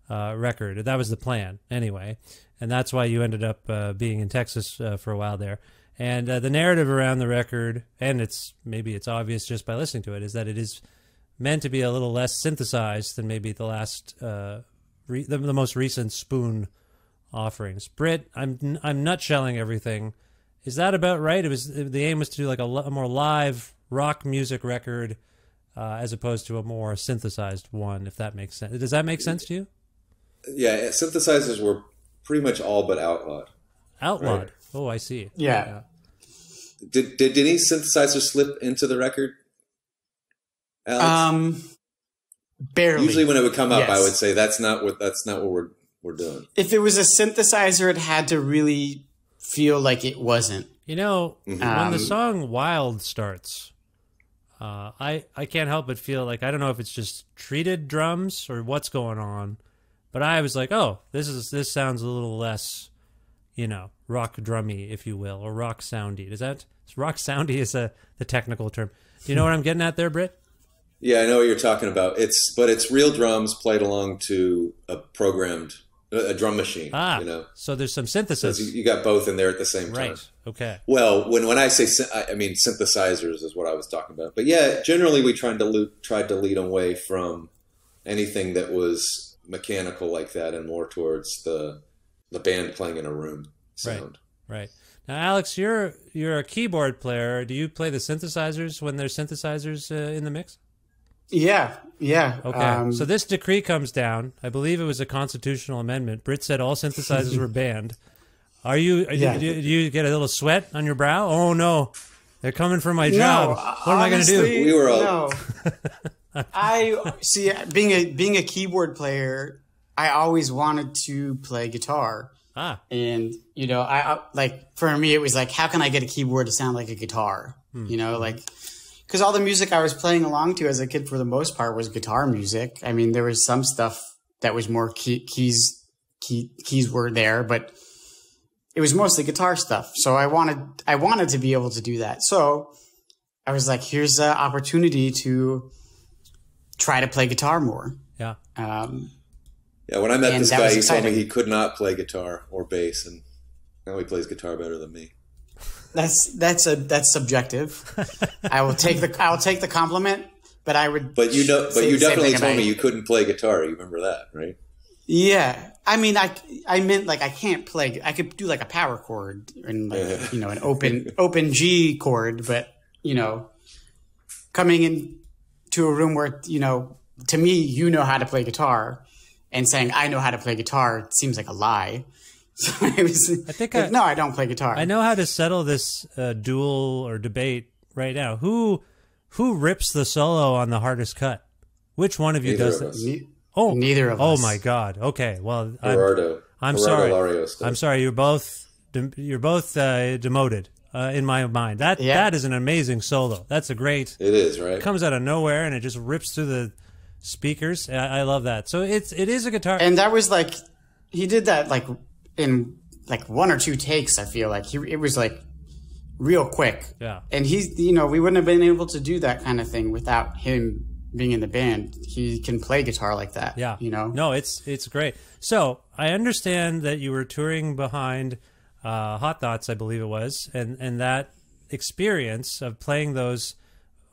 record. That was the plan, anyway, and that's why you ended up being in Texas for a while there. And the narrative around the record, and maybe it's obvious just by listening to it, is that it is meant to be a little less synthesized than maybe the last, the most recent Spoon offerings. Britt, I'm nutshelling everything. Is that about right? The aim was to do like a more live rock music record, as opposed to a more synthesized one. If that makes sense. Does that make sense to you? Yeah, synthesizers were pretty much all but outlawed. Outlawed. Right. Oh, I see. Yeah. Did any synthesizer slip into the record, Alex? Barely. Usually, when it would come up, Yes. I would say that's not what we're doing. If it was a synthesizer, it had to really feel like it wasn't. You know, when the song "Wild" starts, I can't help but feel like I don't know if it's just treated drums or what's going on, but I was like, oh, this sounds a little less, rock drummy, if you will, or rock soundy. Rock soundy is the technical term. Do you know what I'm getting at there, Britt? Yeah, I know what you're talking about. But it's real drums played along to a drum machine. So there's some synthesis. So you got both in there at the same time. Right. Okay. Well, when I say, I mean synthesizers is what I was talking about. But yeah, generally we tried to lead away from anything that was mechanical like that and more towards the band playing in a room sound. Right. Now, Alex, you're a keyboard player. Do you play the synthesizers when there's synthesizers in the mix? Yeah. Okay. So this decree comes down. I believe it was a constitutional amendment. Britt said all synthesizers were banned. Do you get a little sweat on your brow? Oh no, they're coming for my job. What am I going to do? We were all No. I see. Being a keyboard player, I always wanted to play guitar. And I like, for me, it was like, how can I get a keyboard to sound like a guitar? Because all the music I was playing along to as a kid, for the most part, was guitar music. I mean, there was some stuff that was more keys were there, but it was mostly guitar stuff. So I wanted to be able to do that. So I was like, here's an opportunity to try to play guitar more. Yeah. Yeah, when I met this guy, he told me he could not play guitar or bass, and now he plays guitar better than me. That's subjective. I will take the compliment, but I would. But you definitely told me you couldn't play guitar. You remember that, right? Yeah, I mean, I meant like I can't play. I could do like a power chord and an open G chord, but coming into a room where to me how to play guitar, and saying I know how to play guitar seems like a lie. So I don't play guitar. I know how to settle this duel or debate right now. Who rips the solo on the hardest cut? Which one of you does that? Neither of us. Oh my God. Okay. Well, I'm Gerardo sorry. Larios. I'm sorry. You're both demoted in my mind. That is an amazing solo. That's a great. It is, right? It comes out of nowhere and it just rips through the speakers. I love that. So it is a guitar. And that was like, he did that like in like one or two takes. I feel like it was like real quick. Yeah. And he's, we wouldn't have been able to do that kind of thing without him being in the band. He can play guitar like that. Yeah. No, it's great. So I understand that you were touring behind Hot Thoughts, I believe it was, and that experience of playing those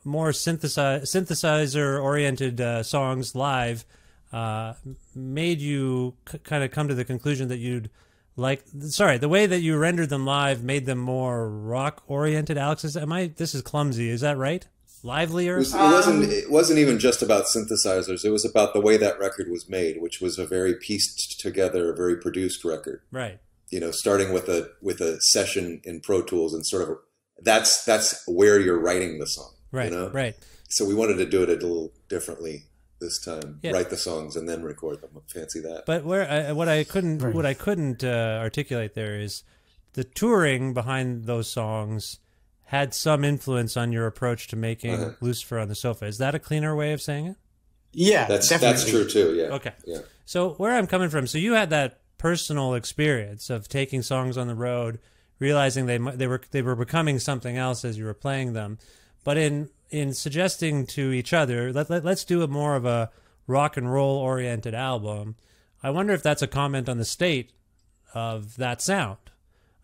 more synthesizer-oriented songs live made you kind of come to the conclusion that the way that you rendered them live made them more rock-oriented. Alex, this is clumsy. Is that right? livelier? It wasn't even just about synthesizers. It was about the way that record was made, which was a very pieced together, very produced record. Right. You know, starting with a session in Pro Tools, and sort of that's where you're writing the song. Right. You know? Right. So we wanted to do it a little differently this time. Yeah. Write the songs and then record them. Fancy that. But what I couldn't articulate there is the touring behind those songs had some influence on your approach to making Lucifer on the Sofa. Is that a cleaner way of saying it? Yeah, that's definitely. true too. Yeah. Okay. Yeah. So where I'm coming from, so you had that personal experience of taking songs on the road, realizing they were becoming something else as you were playing them, but in suggesting to each other, let's do a more of a rock and roll oriented album. I wonder if that's a comment on the state of that sound,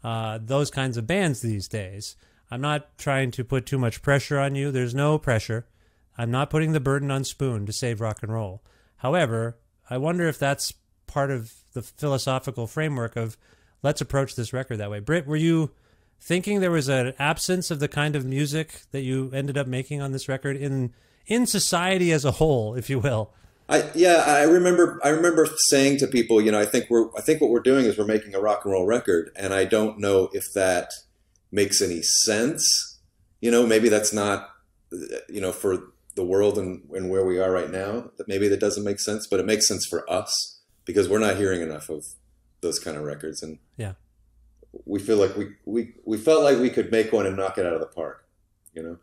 those kinds of bands these days. I'm not trying to put too much pressure on you. There's no pressure. I'm not putting the burden on Spoon to save rock and roll. However, I wonder if that's part of the philosophical framework of let's approach this record that way. Britt, were you thinking there was an absence of the kind of music that you ended up making on this record in society as a whole, if you will? I remember saying to people, you know, I think what we're doing is we're making a rock and roll record, and I don't know if that makes any sense. You know, maybe that's not, you know, for the world and where we are right now, that maybe that doesn't make sense, but it makes sense for us because we're not hearing enough of those kind of records, and we feel like we felt like we could make one and knock it out of the park, you know.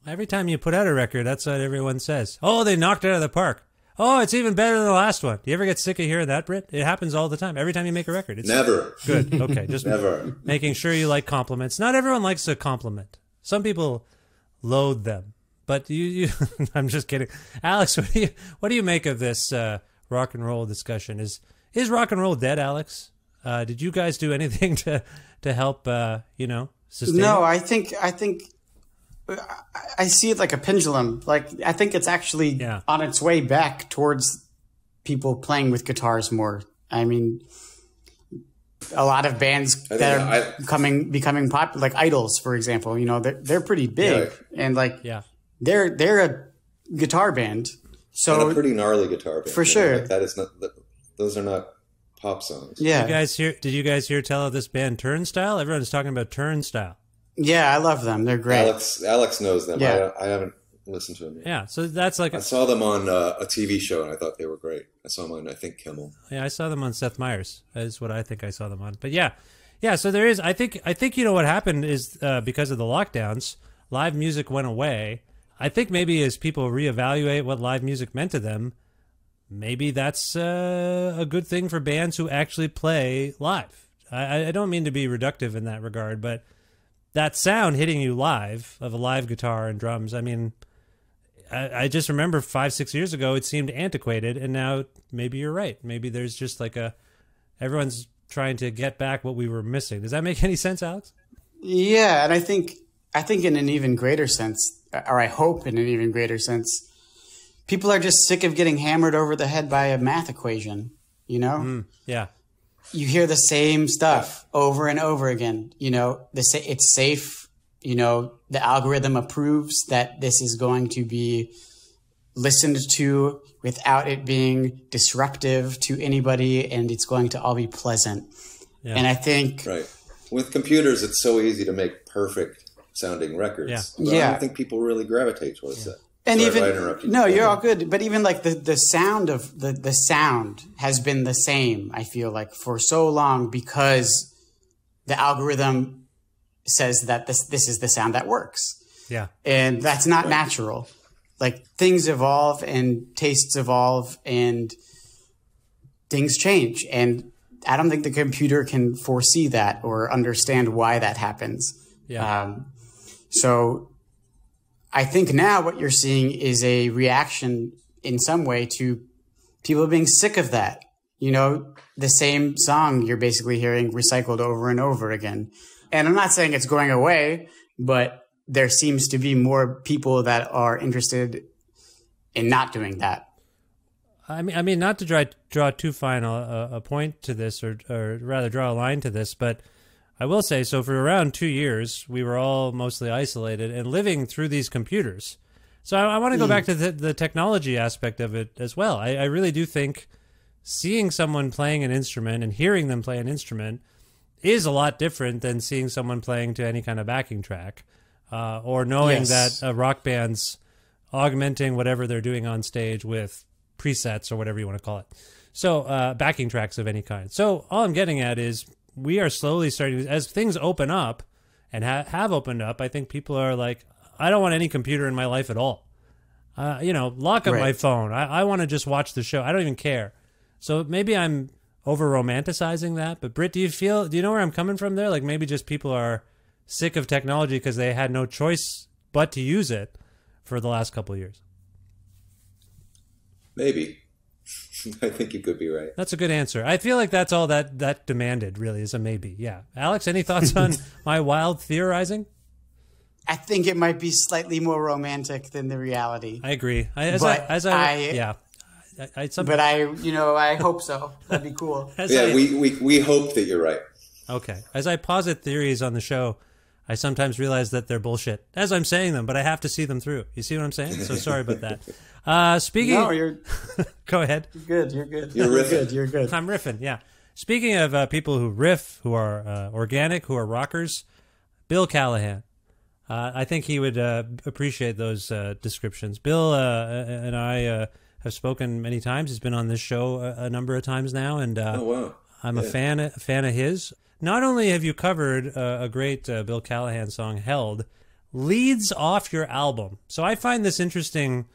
Every time you put out a record, that's what everyone says. Oh, they knocked it out of the park. Oh, it's even better than the last one. Do you ever get sick of hearing that, Britt? It happens all the time. Every time you make a record. It's never. Good. Okay. Just never. Making sure you like compliments. Not everyone likes a compliment. Some people loathe them. But you I'm just kidding. Alex, what do you make of this rock and roll discussion? Is rock and roll dead, Alex? Did you guys do anything to help sustain No, it? I think I see it like a pendulum. Like, I think it's actually on its way back towards people playing with guitars more. I mean, a lot of bands that are becoming popular, like Idols, for example, you know, they're pretty big and they're a guitar band. So and a pretty gnarly guitar band. For sure. Like that is not, those are not pop songs. Yeah. Did you guys hear tell of this band Turnstile? Everyone's talking about Turnstile. Yeah, I love them. They're great. Alex knows them. Yeah. I haven't listened to them yet. Yeah, so that's like I saw them on a TV show and I thought they were great. I saw them on, I think, Kimmel. Yeah, I saw them on Seth Meyers. Is what I think I saw them on. But yeah. So there is. I think you know what happened is because of the lockdowns, live music went away. I think maybe as people reevaluate what live music meant to them, maybe that's a good thing for bands who actually play live. I don't mean to be reductive in that regard, but that sound hitting you live of a live guitar and drums, I mean, I just remember 5-6 years ago it seemed antiquated, and now maybe you're right. Maybe there's just like everyone's trying to get back what we were missing. Does that make any sense, Alex? Yeah, and I think in an even greater sense, or I hope in an even greater sense, people are just sick of getting hammered over the head by a math equation, you know? Yeah. You hear the same stuff over and over again. You know, it's safe. You know, the algorithm approves that this is going to be listened to without it being disruptive to anybody, and it's going to all be pleasant. Yeah. And I think... Right. With computers, it's so easy to make perfect sounding records. Yeah. I don't think people really gravitate towards that. And Sorry, you're all good. But even like the sound of the sound has been the same, I feel like, for so long, because the algorithm says that this is the sound that works. Yeah. And that's not natural. Like, things evolve and tastes evolve and things change. And I don't think the computer can foresee that or understand why that happens. Yeah. So I think now what you're seeing is a reaction in some way to people being sick of that. You know, the same song you're basically hearing recycled over and over again. And I'm not saying it's going away, but there seems to be more people that are interested in not doing that. I mean, not to draw too fine a point to this, or rather draw a line to this, but I will say, so for around 2 years, we were all mostly isolated and living through these computers. So I want to go back to the technology aspect of it as well. I really do think seeing someone playing an instrument and hearing them play an instrument is a lot different than seeing someone playing to any kind of backing track, or knowing that a rock band's augmenting whatever they're doing on stage with presets or whatever you want to call it. So backing tracks of any kind. So all I'm getting at is we are slowly starting, as things open up and have opened up, I think people are like, I don't want any computer in my life at all. Lock up my phone. I want to just watch the show. I don't even care. So maybe I'm over romanticizing that. But Britt, do you know where I'm coming from there? Like maybe just people are sick of technology because they had no choice but to use it for the last couple of years. Maybe. I think you could be right. That's a good answer. I feel like that's all that demanded really is a maybe. Yeah. Alex, any thoughts on my wild theorizing? I think it might be slightly more romantic than the reality. I agree. I hope so. That'd be cool. We hope that you're right. Okay. As I posit theories on the show, I sometimes realize that they're bullshit as I'm saying them, but I have to see them through. You see what I'm saying? So sorry about that. Speaking. No, you're. Go ahead. You're good. You're good. You're good. I'm riffing. Yeah. Speaking of people who riff, who are organic, who are rockers, Bill Callahan. I think he would appreciate those descriptions. Bill and I have spoken many times. He's been on this show a number of times now, and oh wow, I'm a fan of his. Not only have you covered a great Bill Callahan song, "Held," leads off your album. So I find this interesting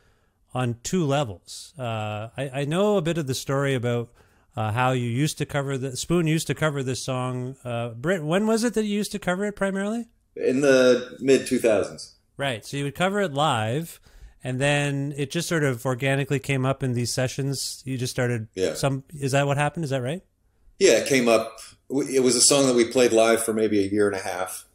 on two levels. I know a bit of the story about how you used to cover Spoon used to cover this song. Britt, when was it that you used to cover it primarily? In the mid-2000s. Right. So you would cover it live, and then it just sort of organically came up in these sessions. You just started. Yeah. Is that what happened? Is that right? Yeah, it came up. It was a song that we played live for maybe a year and a half,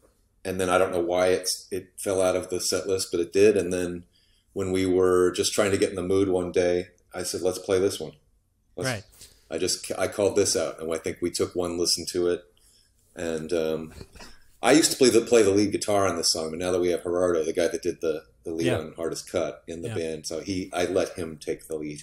and then I don't know why it fell out of the set list, but it did. And then when we were just trying to get in the mood one day, I said, "Let's play this one." Right. I called this out, and I think we took one listen to it, and I used to play the lead guitar on this song, but now that we have Gerardo, the guy that did the lead on Hardest Cut in the band, so I let him take the lead.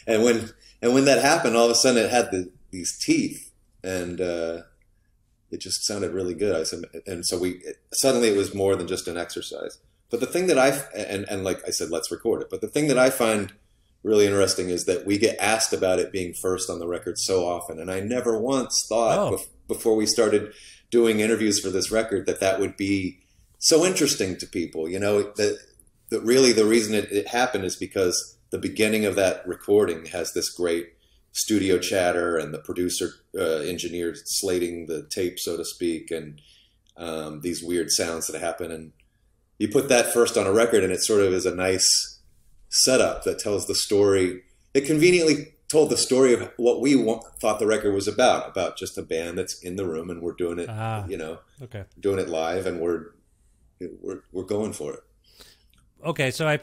and when that happened, all of a sudden it had these teeth, and it just sounded really good. I said, and so suddenly it was more than just an exercise. But the thing that and like I said, let's record it. But the thing that I find really interesting is that we get asked about it being first on the record so often, and I never once thought before we started doing interviews for this record that would be so interesting to people. You know, that really the reason it happened is because the beginning of that recording has this great studio chatter and the producer engineer slating the tape, so to speak, and these weird sounds that happen. And you put that first on a record, and it sort of is a nice setup that tells the story. It conveniently told the story of what we thought the record was about just a band that's in the room and we're doing it, doing it live, and we're going for it. Okay, so I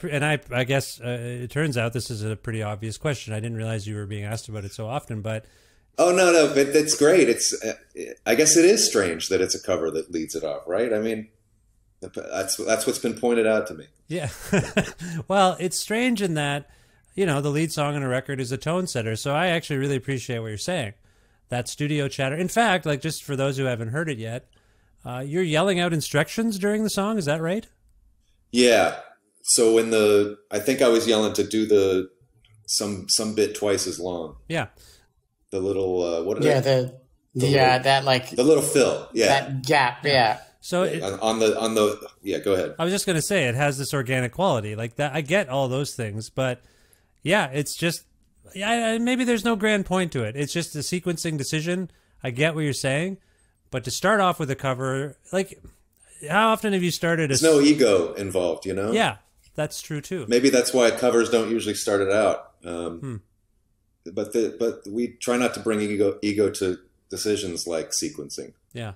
guess it turns out this is a pretty obvious question. I didn't realize you were being asked about it so often, but oh no, but that's great. It's I guess it is strange that it's a cover that leads it off, right? I mean, that's what's been pointed out to me. Yeah, well, it's strange in that, you know, the lead song on a record is a tone setter. So I actually really appreciate what you're saying. That studio chatter. In fact, like just for those who haven't heard it yet, you're yelling out instructions during the song. Is that right? Yeah. So I think I was yelling to do some bit twice as long. Yeah. The little that like the little fill. Yeah. That gap. Yeah. So go ahead. I was just going to say it has this organic quality like that. I get all those things, but yeah, it's just maybe there's no grand point to it. It's just a sequencing decision. I get what you're saying, but to start off with a cover, like how often have you started? There's no ego involved, you know. Yeah, that's true too. Maybe that's why covers don't usually start it out. But we try not to bring ego to decisions like sequencing. Yeah.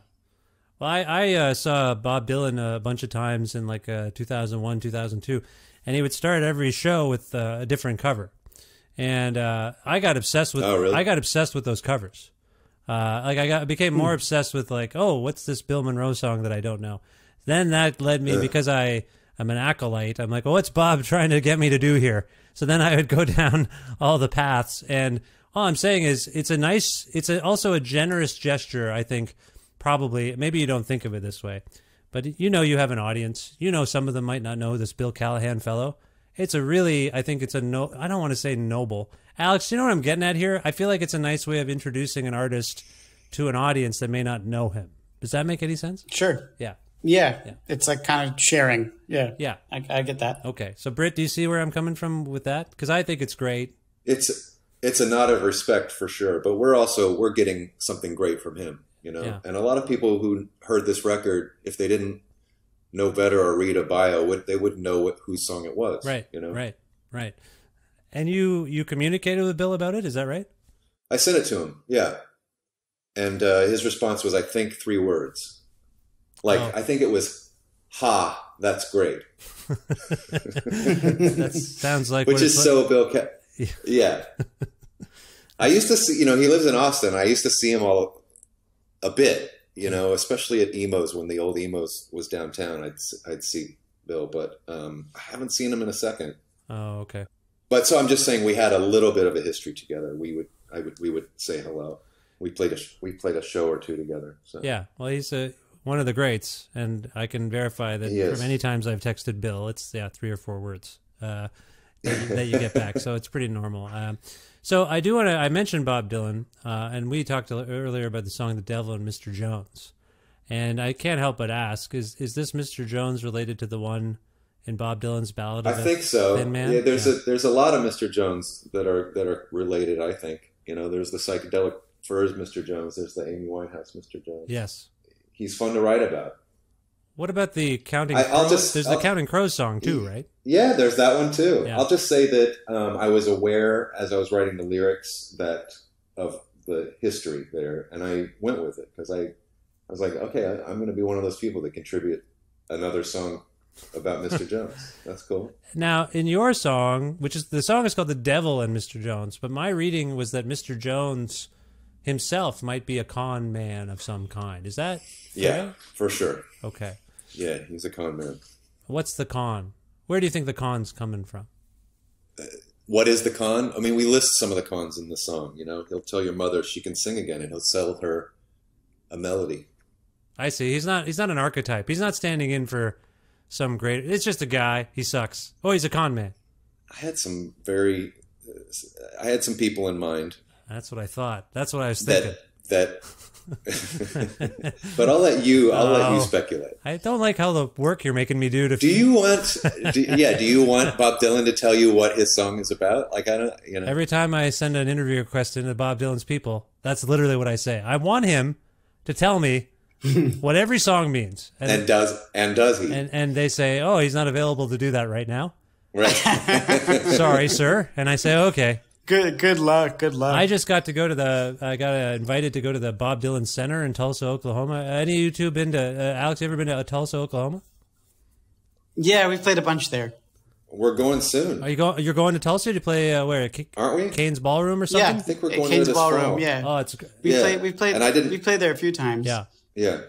Well, I saw Bob Dylan a bunch of times in like 2001, 2002, and he would start every show with a different cover, and I got obsessed with. Oh, really? I got obsessed with those covers. I became more obsessed with like, oh, what's this Bill Monroe song that I don't know? Then that led me because I I'm an acolyte. I'm like, oh, what's Bob trying to get me to do here? So then I would go down all the paths. And all I'm saying is it's also a generous gesture, I think, probably. Maybe you don't think of it this way. But you have an audience. Some of them might not know this Bill Callahan fellow. It's a really, I think it's I don't want to say noble. Alex, you know what I'm getting at here? I feel like it's a nice way of introducing an artist to an audience that may not know him. Does that make any sense? Sure. Yeah. Yeah. It's like kind of sharing. Yeah. Yeah. I get that. Okay. So, Britt, do you see where I'm coming from with that? Because I think it's great. It's a nod of respect for sure, but we're getting something great from him, Yeah. And a lot of people who heard this record, if they didn't know better or read a bio, they wouldn't know whose song it was. Right. Right. And you communicated with Bill about it, is that right? I sent it to him, yeah. And his response was, I think, 3 words. I think it was, "Ha, that's great." That sounds like which is so Bill. Yeah. I used to see. He lives in Austin. I used to see him a bit. Especially at Emos when the old Emos was downtown. I'd see Bill, but I haven't seen him in a second. Oh, okay. But so I'm just saying we had a little bit of a history together. We would say hello. We played a show or 2 together. So. Yeah. Well, he's one of the greats, and I can verify that for many times I've texted Bill, it's 3 or 4 words that you get back. So it's pretty normal. So I do want to. I mentioned Bob Dylan, and we talked earlier about the song "The Devil and Mr. Jones," and I can't help but ask: Is this Mr. Jones related to the one in Bob Dylan's Ballad of I think so. Thin Man? Yeah, there's a lot of Mr. Jones that are related. I think there's the Psychedelic Furs Mr. Jones. There's the Amy Winehouse Mr. Jones. Yes, he's fun to write about. What about the Counting Crows? There's the Counting Crows song too, right? Yeah, there's that one too. Yeah. I'll just say that I was aware as I was writing the lyrics of the history there, and I went with it because I was like, okay, I'm going to be one of those people that contribute another song about Mr. Jones. That's cool. Now, in your song, the song is called "The Devil and Mr. Jones," but my reading was that Mr. Jones himself might be a con man of some kind. Is that fair? Yeah, for sure. Okay. Yeah, he's a con man. What's the con? Where do you think the con's coming from? What is the con? I mean, we list some of the cons in the song. He'll tell your mother she can sing again, and he'll sell her a melody. I see. He's not an archetype. He's not standing in for some great. It's just a guy. He sucks. Oh, he's a con man. I had some people in mind. That's what I thought. That's what I was thinking. But I'll let you speculate. I don't like how the work you're making me do to. Do you want Bob Dylan to tell you what his song is about? Like, I don't, Every time I send an interview request into Bob Dylan's people, that's literally what I say. I want him to tell me what every song means. And does he? And they say, oh, he's not available to do that right now. Right. Sorry, sir. And I say, okay. Good luck. I just got to go to I got invited to go to the Bob Dylan Center in Tulsa, Oklahoma. Any of you two been to, Alex, you ever been to Tulsa, Oklahoma? Yeah, we played a bunch there. We're going soon. You're going to Tulsa to play where? Aren't we? Kane's Ballroom or something? Yeah, I think we're going Kane's there this Ballroom, fall. Yeah. Oh, it's We played and we played there a few times. Yeah. Yeah.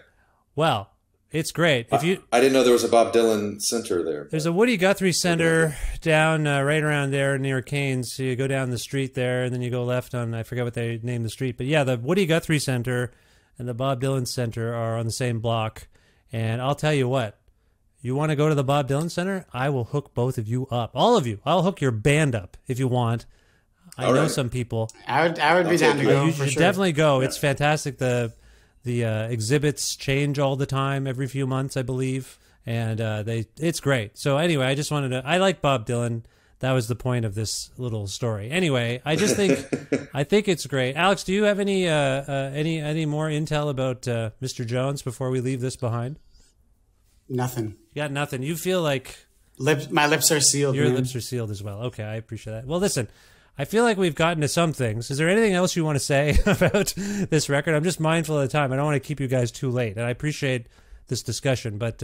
Well, it's great. I didn't know there was a Bob Dylan Center there. There's a Woody Guthrie Center down right around there near Kane's. So you go down the street there, and then you go left on, I forget what they named the street. But yeah, the Woody Guthrie Center and the Bob Dylan Center are on the same block. And I'll tell you what, you want to go to the Bob Dylan Center? I will hook both of you up. All of you. I'll hook your band up if you want. I know some people. I would be down to go. You for should sure. definitely go. Yeah. It's fantastic. The exhibits change all the time, every few months, I believe, and it's great. So anyway, I just wanted to. I like Bob Dylan. That was the point of this little story. Anyway, I just think I think it's great. Alex, do you have any more intel about Mr. Jones before we leave this behind? Nothing. You got nothing. You feel like my lips are sealed. Your man. lips are sealed as well. Okay, I appreciate that. Well, listen. I feel like we've gotten to some things. Is there anything else you want to say about this record? I'm just mindful of the time. I don't want to keep you guys too late, and I appreciate this discussion, but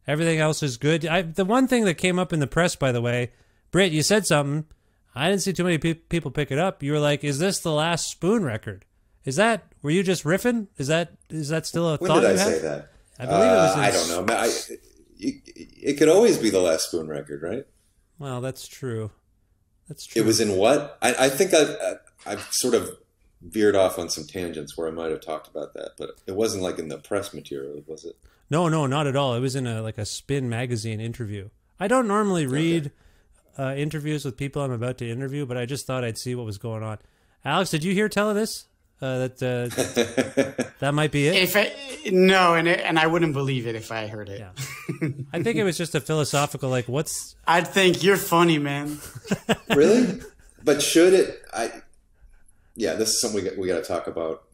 everything else is good. The one thing that came up in the press, by the way, Britt, you said something. I didn't see too many people pick it up. You were like, is this the last Spoon record? Were you just riffing? Is that still a thought you have? When did I say that? I believe it was I don't know. it could always be the Last Spoon record, right? Well, that's true. That's true. It was in what? I think I've sort of veered off on some tangents where I might have talked about that, but it wasn't like in the press material, was it? No, not at all. It was in a Spin magazine interview. I don't normally read interviews with people I'm about to interview, but I just thought I'd see what was going on. Alex, did you hear tell of this? That might be it. No, and I wouldn't believe it if I heard it. Yeah. I think it was just a philosophical, like, what's... I'd think you're funny, man. Really? But should it... Yeah, this is something we got to talk about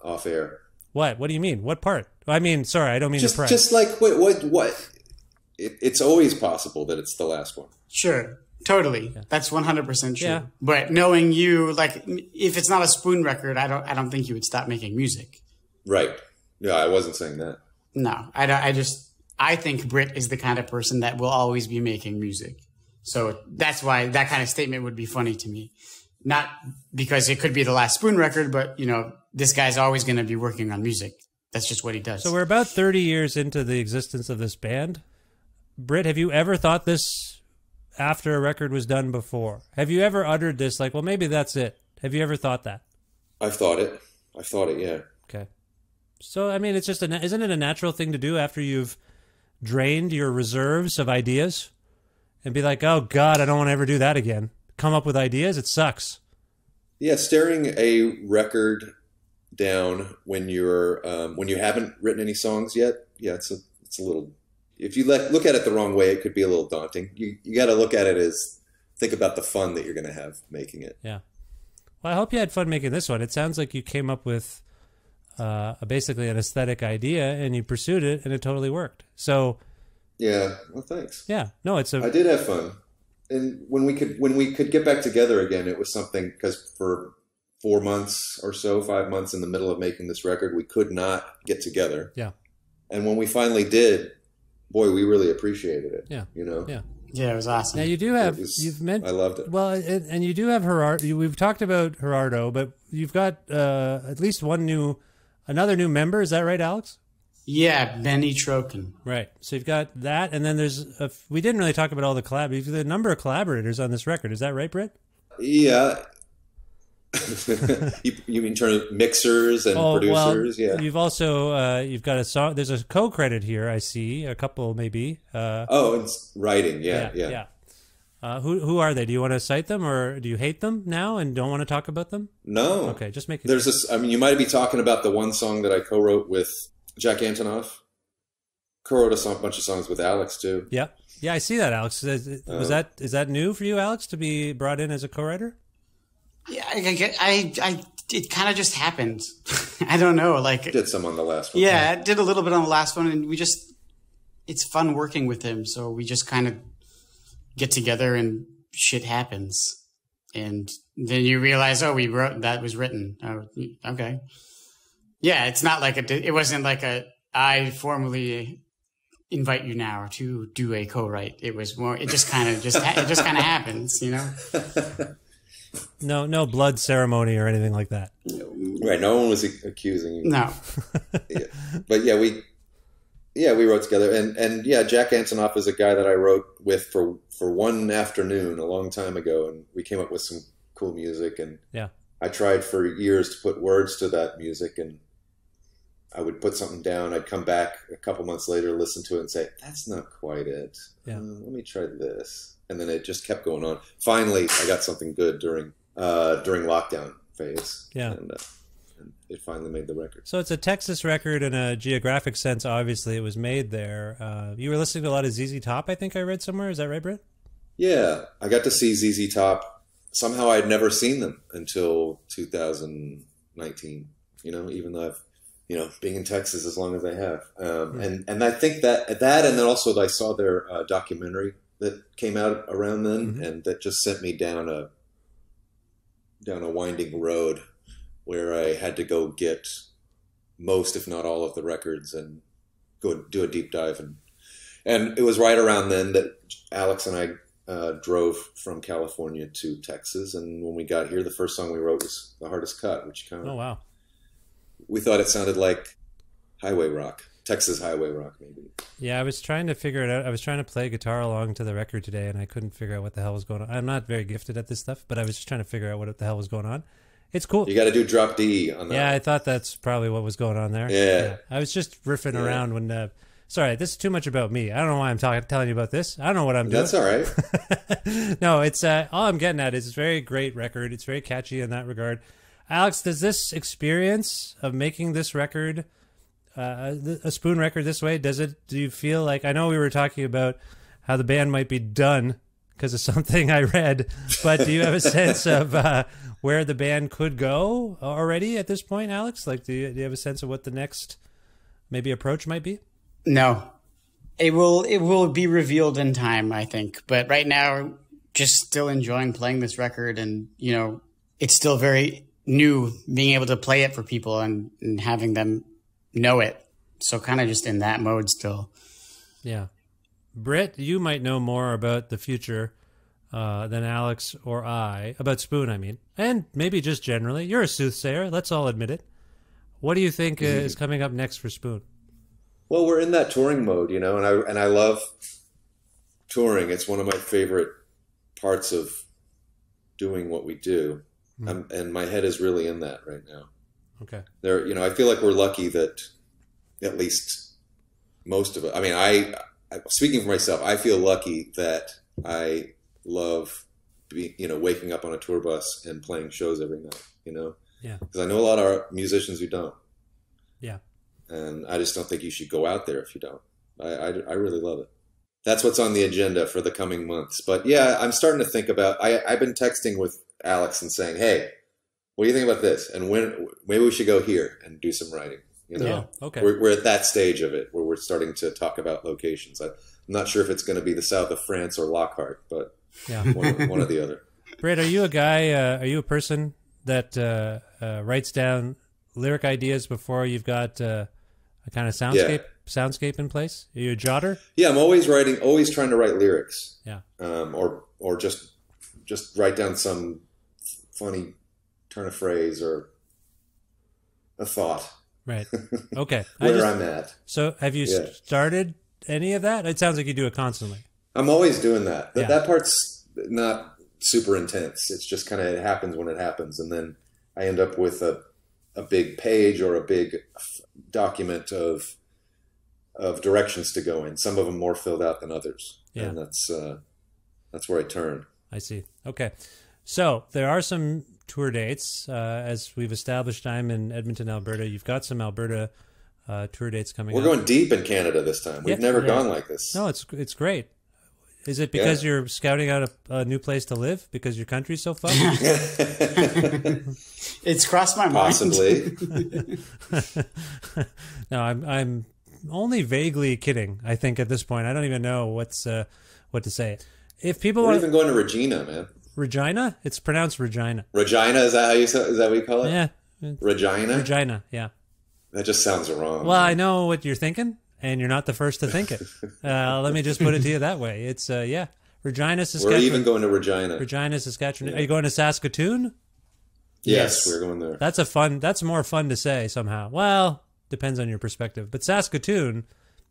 off air. What? What do you mean? What part? I mean, sorry, I don't mean to press. Just like, what? It's always possible that it's the last one. Sure. Totally. Yeah. That's 100% true. Yeah. But knowing you, like, if it's not a Spoon record, I don't think you would stop making music. Right. Yeah, I wasn't saying that. No, I think Britt is the kind of person that will always be making music. So that's why that kind of statement would be funny to me. Not because it could be the Last Spoon record, but, this guy's always going to be working on music. That's just what he does. So we're about 30 years into the existence of this band. Britt, have you ever thought this after a record was done before? Have you ever uttered this, like, well, maybe that's it? Have you ever thought that? I've thought it, yeah. Okay. So, I mean, it's just isn't it a natural thing to do after you've drained your reserves of ideas and be like, oh, God, I don't want to ever do that again. Come up with ideas? It sucks. Yeah, staring a record down when you haven't written any songs yet, yeah, it's a little... If you look at it the wrong way, it could be a little daunting. You got to look at it as think about the fun that you're going to have making it. Yeah. Well, I hope you had fun making this one. It sounds like you came up with basically an aesthetic idea and you pursued it and it totally worked. So. Yeah. Well, thanks. Yeah. No, I did have fun, and when we could get back together again, it was something because for 4 months or so, 5 months in the middle of making this record, we could not get together. Yeah. And when we finally did. Boy, we really appreciated it. Yeah. Yeah. Yeah, it was awesome. Now you do have I loved it. Well, and you do have Gerardo. We've talked about Gerardo, but you've got at least another new member. Is that right, Alex? Yeah, Benny Troken. Right. So you've got that, and then we didn't really talk about all the collabs. There's a number of collaborators on this record. Is that right, Britt? Yeah. you mean in terms of mixers and producers? Well, yeah. You've also you've got a song. There's a co-credit here. I see a couple maybe. It's writing. Yeah. Who are they? Do you want to cite them, or do you hate them now and don't want to talk about them? No. Okay, just make it. There's this. I mean, you might be talking about the one song that I co-wrote with Jack Antonoff. Co-wrote a bunch of songs with Alex too. Yeah. I see that, Alex. Is that new for you, Alex, to be brought in as a co-writer? Yeah, it kind of just happened. I don't know. Like, did some on the last one. Yeah, I did a little bit on the last one, and it's fun working with him. So we just kind of get together and shit happens. And then you realize, that was written. Oh, okay. Yeah, it's not like it wasn't like I formally invite you now to do a co-write. It was more, it just kind of happens, No blood ceremony or anything like that. Right. No one was accusing you. No. Yeah. But we wrote together, and Jack Antonoff is a guy that I wrote with for one afternoon a long time ago, and we came up with some cool music, and I tried for years to put words to that music, and I would put something down, I'd come back a couple months later, listen to it and say, that's not quite it. Let me try this. And then it just kept going on. Finally, I got something good during lockdown phase. Yeah. And it finally made the record. So it's a Texas record in a geographic sense. Obviously, it was made there. You were listening to a lot of ZZ Top, I think I read somewhere. Is that right, Britt? Yeah. I got to see ZZ Top. Somehow I'd never seen them until 2019, even though I've, being in Texas as long as I have. And I think that and then also I saw their documentary that came out around then, and that just sent me down a winding road where I had to go get most, if not all, of the records and go do a deep dive. And it was right around then that Alex and I drove from California to Texas. And when we got here, the first song we wrote was The Hardest Cut, which kind of... Oh, wow. We thought it sounded like highway rock. Texas highway rock, maybe. Yeah, I was trying to figure it out. I was trying to play guitar along to the record today, and I couldn't figure out what the hell was going on. I'm not very gifted at this stuff, but I was just trying to figure out what the hell was going on. It's cool. You got to do drop D on that. Yeah, I thought that's probably what was going on there. Yeah. I was just riffing around when... sorry, this is too much about me. I don't know why I'm telling you about this. I don't know what I'm doing. That's all right. No, it's all I'm getting at is it's a very great record. It's very catchy in that regard. Alex, does this experience of making this record, a Spoon record this way, do you feel like, I know we were talking about how the band might be done because of something I read, but do you have a sense of where the band could go already at this point, Alex? Like, do you have a sense of what the next maybe approach might be? No, it will be revealed in time, I think. But right now, just still enjoying playing this record, and it's still very new being able to play it for people and having them know it. So kind of just in that mode still. Yeah. Britt, you might know more about the future than Alex or I, about Spoon, I mean, and maybe just generally. You're a soothsayer, let's all admit it. What do you think is coming up next for Spoon? Well, we're in that touring mode, and I love touring. It's one of my favorite parts of doing what we do, and my head is really in that right now. Okay. I feel like we're lucky that at least most of it. I mean, I speaking for myself, I feel lucky that I love waking up on a tour bus and playing shows every night. Yeah. Because I know a lot of musicians who don't. Yeah. And I just don't think you should go out there if you don't. I really love it. That's what's on the agenda for the coming months. But yeah, I'm starting to think about, I've been texting with Alex and saying, hey, what do you think about this? And maybe we should go here and do some writing. Yeah, okay. We're at that stage of it where we're starting to talk about locations. I'm not sure if it's going to be the south of France or Lockhart, but yeah, one or the other. Britt, are you a guy, are you a person that writes down lyric ideas before you've got a kind of soundscape in place? Are you a jotter? Yeah, I'm always trying to write lyrics. Yeah. Or just write down some funny turn of phrase or a thought. Right. Okay. I'm at. So have you started any of that? It sounds like you do it constantly. I'm always doing that. Yeah. That part's not super intense. It's just kind of, it happens when it happens. And then I end up with a big page or a big document of directions to go in. Some of them more filled out than others. Yeah. And that's where I turn. I see. Okay. So there are some tour dates. As we've established, I'm in Edmonton, Alberta. You've got some Alberta tour dates coming up. We're going deep in Canada this time. We've never gone like this. No, it's great. Is it because you're scouting out a new place to live because your country's so fun? It's crossed my mind. Possibly. No, I'm only vaguely kidding. I think at this point, I don't even know what to say. If people We're want even going to Regina, man. Regina, it's pronounced Regina. Regina, is that what you call it? Yeah, Regina. Regina. Yeah. That just sounds wrong. Well, I know what you're thinking, and you're not the first to think it. Let me just put it to you that way. It's Regina, Saskatchewan. We're even going to Regina. Regina, Saskatchewan. Yeah. Are you going to Saskatoon? Yes, we're going there. That's more fun to say somehow. Well, depends on your perspective. But Saskatoon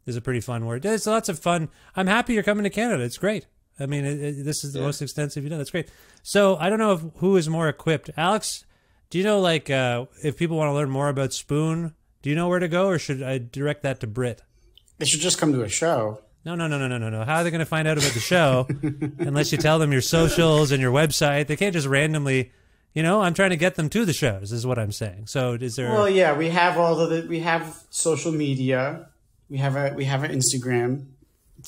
is a pretty fun word. It's lots of fun. I'm happy you're coming to Canada. It's great. I mean, this is the most extensive you've done. That's great. So I don't know who is more equipped. Alex, do you know, if people want to learn more about Spoon, do you know where to go, or should I direct that to Britt? They should just come to a show. No. How are they going to find out about the show unless you tell them your socials and your website? They can't just randomly, I'm trying to get them to the shows is what I'm saying. So is there... Well, yeah, we have we have social media. We have an Instagram.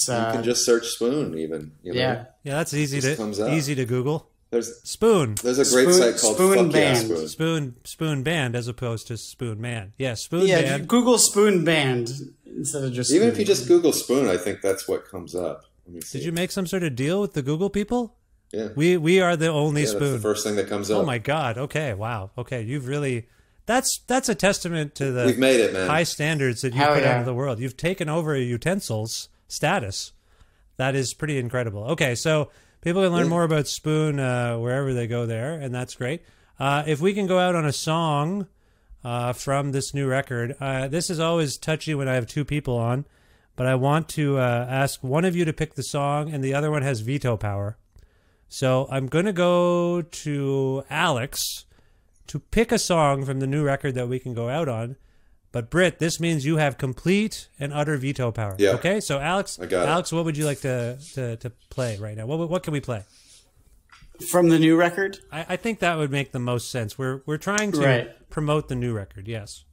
You can just search Spoon even. Yeah, that's easy to Google. There's Spoon. There's a great site called Spoon Fuck Band. Yeah, Spoon. Spoon Band as opposed to Spoon Man. Yeah, Spoon Band. Band. Google Spoon Band instead of just Even if you just Google Spoon, I think that's what comes up. Let me see. Did you make some sort of deal with the Google people? Yeah. We are the only Spoon. That's the first thing that comes up. Oh my God. Okay. Wow. Okay. You've really... That's a testament to the We've made it, man. high standards that you put out of the world. You've taken over utensils status. That is pretty incredible. Okay, so people can learn more about Spoon wherever they go there, and that's great. If we can go out on a song, from this new record. This is always touchy when I have two people on, but I want to ask one of you to pick the song, and the other one has veto power. So I'm going to go to Alex to pick a song from the new record that we can go out on. But Britt, this means you have complete and utter veto power. Yeah. Okay, so Alex, I got it. Alex, what would you like to play right now? What can we play? From the new record? I think that would make the most sense. We're trying to promote the new record. Yes.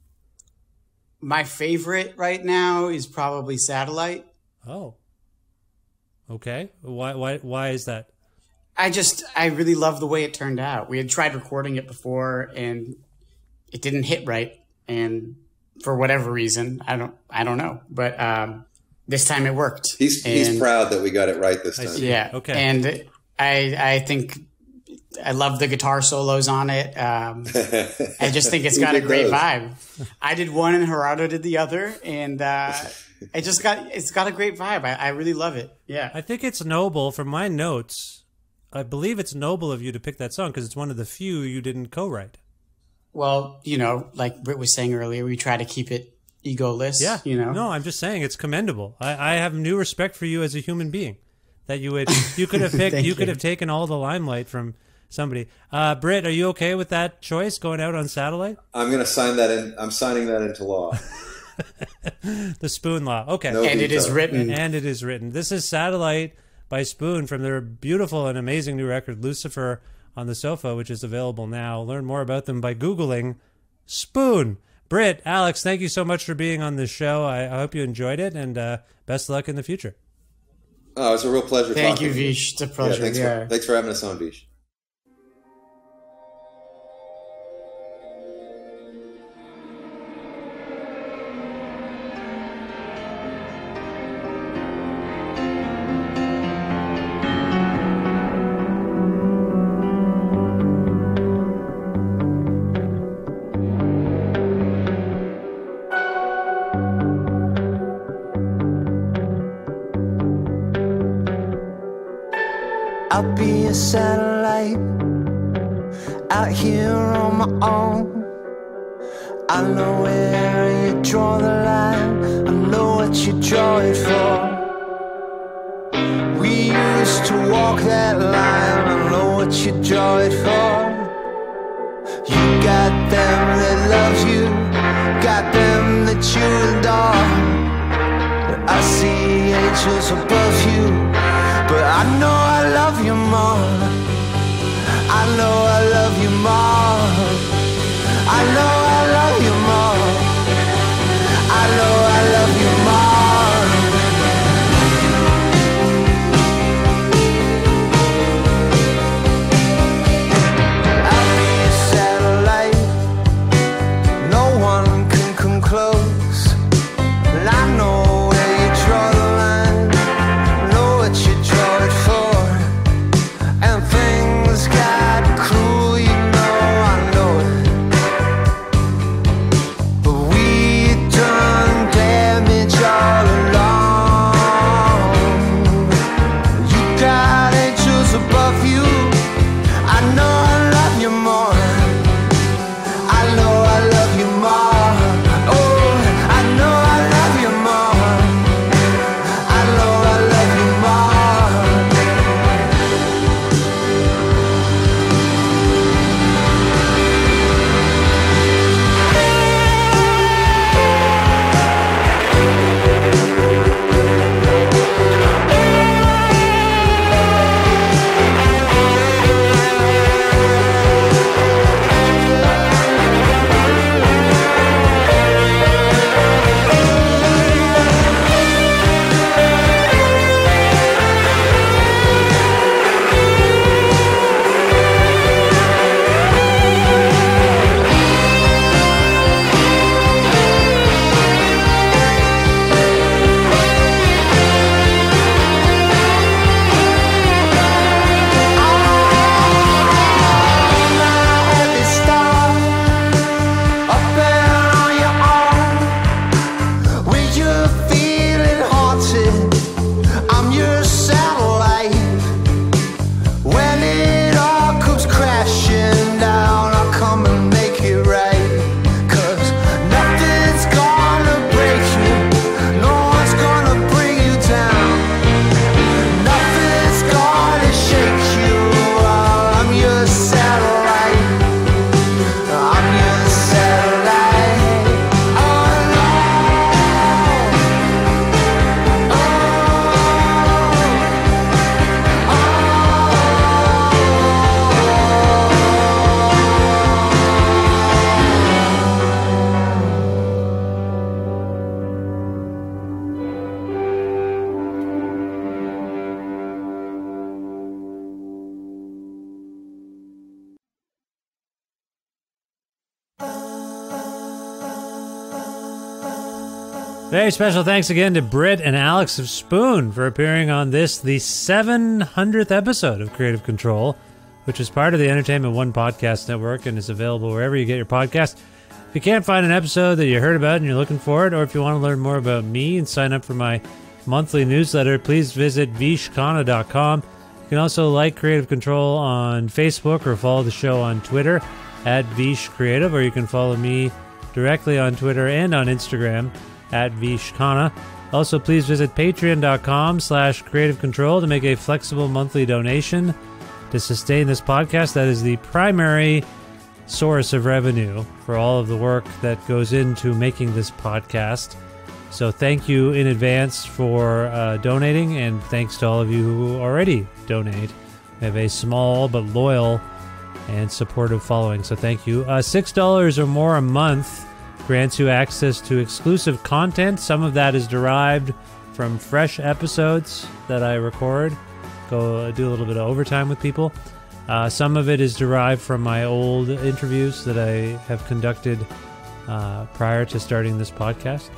My favorite right now is probably Satellite. Oh. Okay. Why is that? I really love the way it turned out. We had tried recording it before and it didn't hit right, and for whatever reason, I don't know, but this time it worked. He's proud that we got it right this time. Yeah. Okay. And I think I love the guitar solos on it. I just think it's got a great vibe. I did one and Gerardo did the other, and it's got a great vibe. I really love it. Yeah. I think it's noble. From my notes, I believe it's noble of you to pick that song because it's one of the few you didn't co-write. Well, like Britt was saying earlier, we try to keep it egoless. Yeah. No, I'm just saying it's commendable. I have new respect for you as a human being. That you could have picked, you could have taken all the limelight from somebody. Britt, are you okay with that choice going out on Satellite? I'm going to sign that in. I'm signing that into law. The Spoon Law. Okay. No And veto. it is written. And it is written. This is Satellite by Spoon from their beautiful and amazing new record, Lucifer on the Sofa, which is available now. Learn more about them by Googling Spoon. Britt, Alex, thank you so much for being on this show. I hope you enjoyed it, and best of luck in the future. Oh, it's a real pleasure Thank talking you, to you. Vish. It's a pleasure. Yeah, thanks for having us on, Vish. I'll be a satellite out here on my own. I know where you draw the line, I know what you draw it for. We used to walk that line, I know what you draw it for. You got them that love you, got them that you adore. I see angels above you, but I know I love you more. I know I love you more. I know I love you more. I know I love you more. I'll be a satellite, no one can come close. And I know where you draw the line, know what you draw it for, and Very special thanks again to Britt and Alex of Spoon for appearing on this, the 700th episode of Creative Control, which is part of the Entertainment One Podcast Network and is available wherever you get your podcast. If you can't find an episode that you heard about and you're looking for it, or if you want to learn more about me and sign up for my monthly newsletter, please visit vishkhanna.com. You can also like Creative Control on Facebook or follow the show on Twitter at Vish Creative, or you can follow me directly on Twitter and on Instagram at vishkhanna. Also, please visit patreon.com/Creative Control to make a flexible monthly donation to sustain this podcast. That is the primary source of revenue for all of the work that goes into making this podcast. So thank you in advance for donating, and thanks to all of you who already donate. We have a small but loyal and supportive following, so thank you. $6 or more a month grants you access to exclusive content. Some of that is derived from fresh episodes that I record. Go do a little bit of overtime with people. Some of it is derived from my old interviews that I have conducted prior to starting this podcast.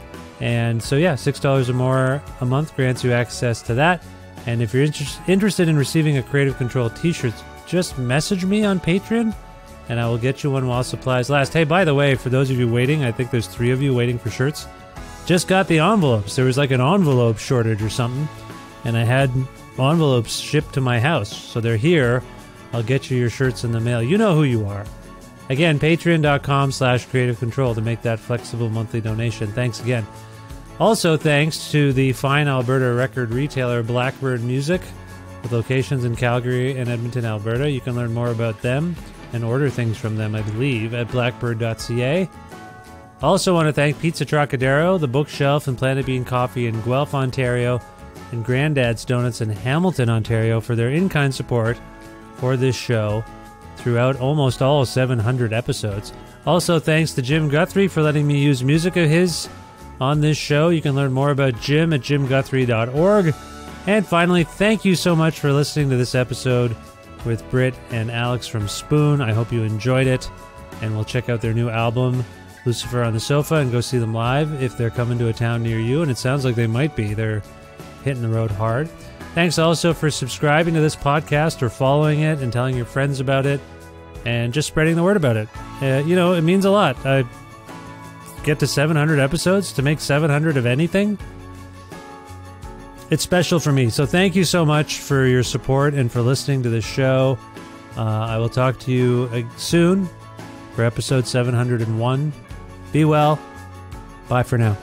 And so, yeah, $6 or more a month grants you access to that. And if you're interested in receiving a Creative Control t-shirt, just message me on Patreon, and I will get you one while supplies last. Hey, by the way, for those of you waiting, I think there's 3 of you waiting for shirts. Just got the envelopes. There was like an envelope shortage or something, and I had envelopes shipped to my house. So they're here. I'll get you your shirts in the mail. You know who you are. Again, patreon.com/Creative Control to make that flexible monthly donation. Thanks again. Also, thanks to the fine Alberta record retailer Blackbird Music, with locations in Calgary and Edmonton, Alberta. You can learn more about them and order things from them, I believe, at blackbird.ca. Also want to thank Pizza Trocadero, The Bookshelf, and Planet Bean Coffee in Guelph, Ontario, and Grandad's Donuts in Hamilton, Ontario, for their in-kind support for this show throughout almost all 700 episodes. Also, thanks to Jim Guthrie for letting me use music of his on this show. You can learn more about Jim at jimguthrie.org. And finally, thank you so much for listening to this episode with Britt and Alex from Spoon. I hope you enjoyed it, and we'll check out their new album, Lucifer on the Sofa, and go see them live if they're coming to a town near you, and it sounds like they might be. They're hitting the road hard. Thanks also for subscribing to this podcast or following it and telling your friends about it and just spreading the word about it. It means a lot. I get to 700 episodes. To make 700 of anything, it's special for me. So thank you so much for your support and for listening to this show. I will talk to you soon for episode 701. Be well. Bye for now.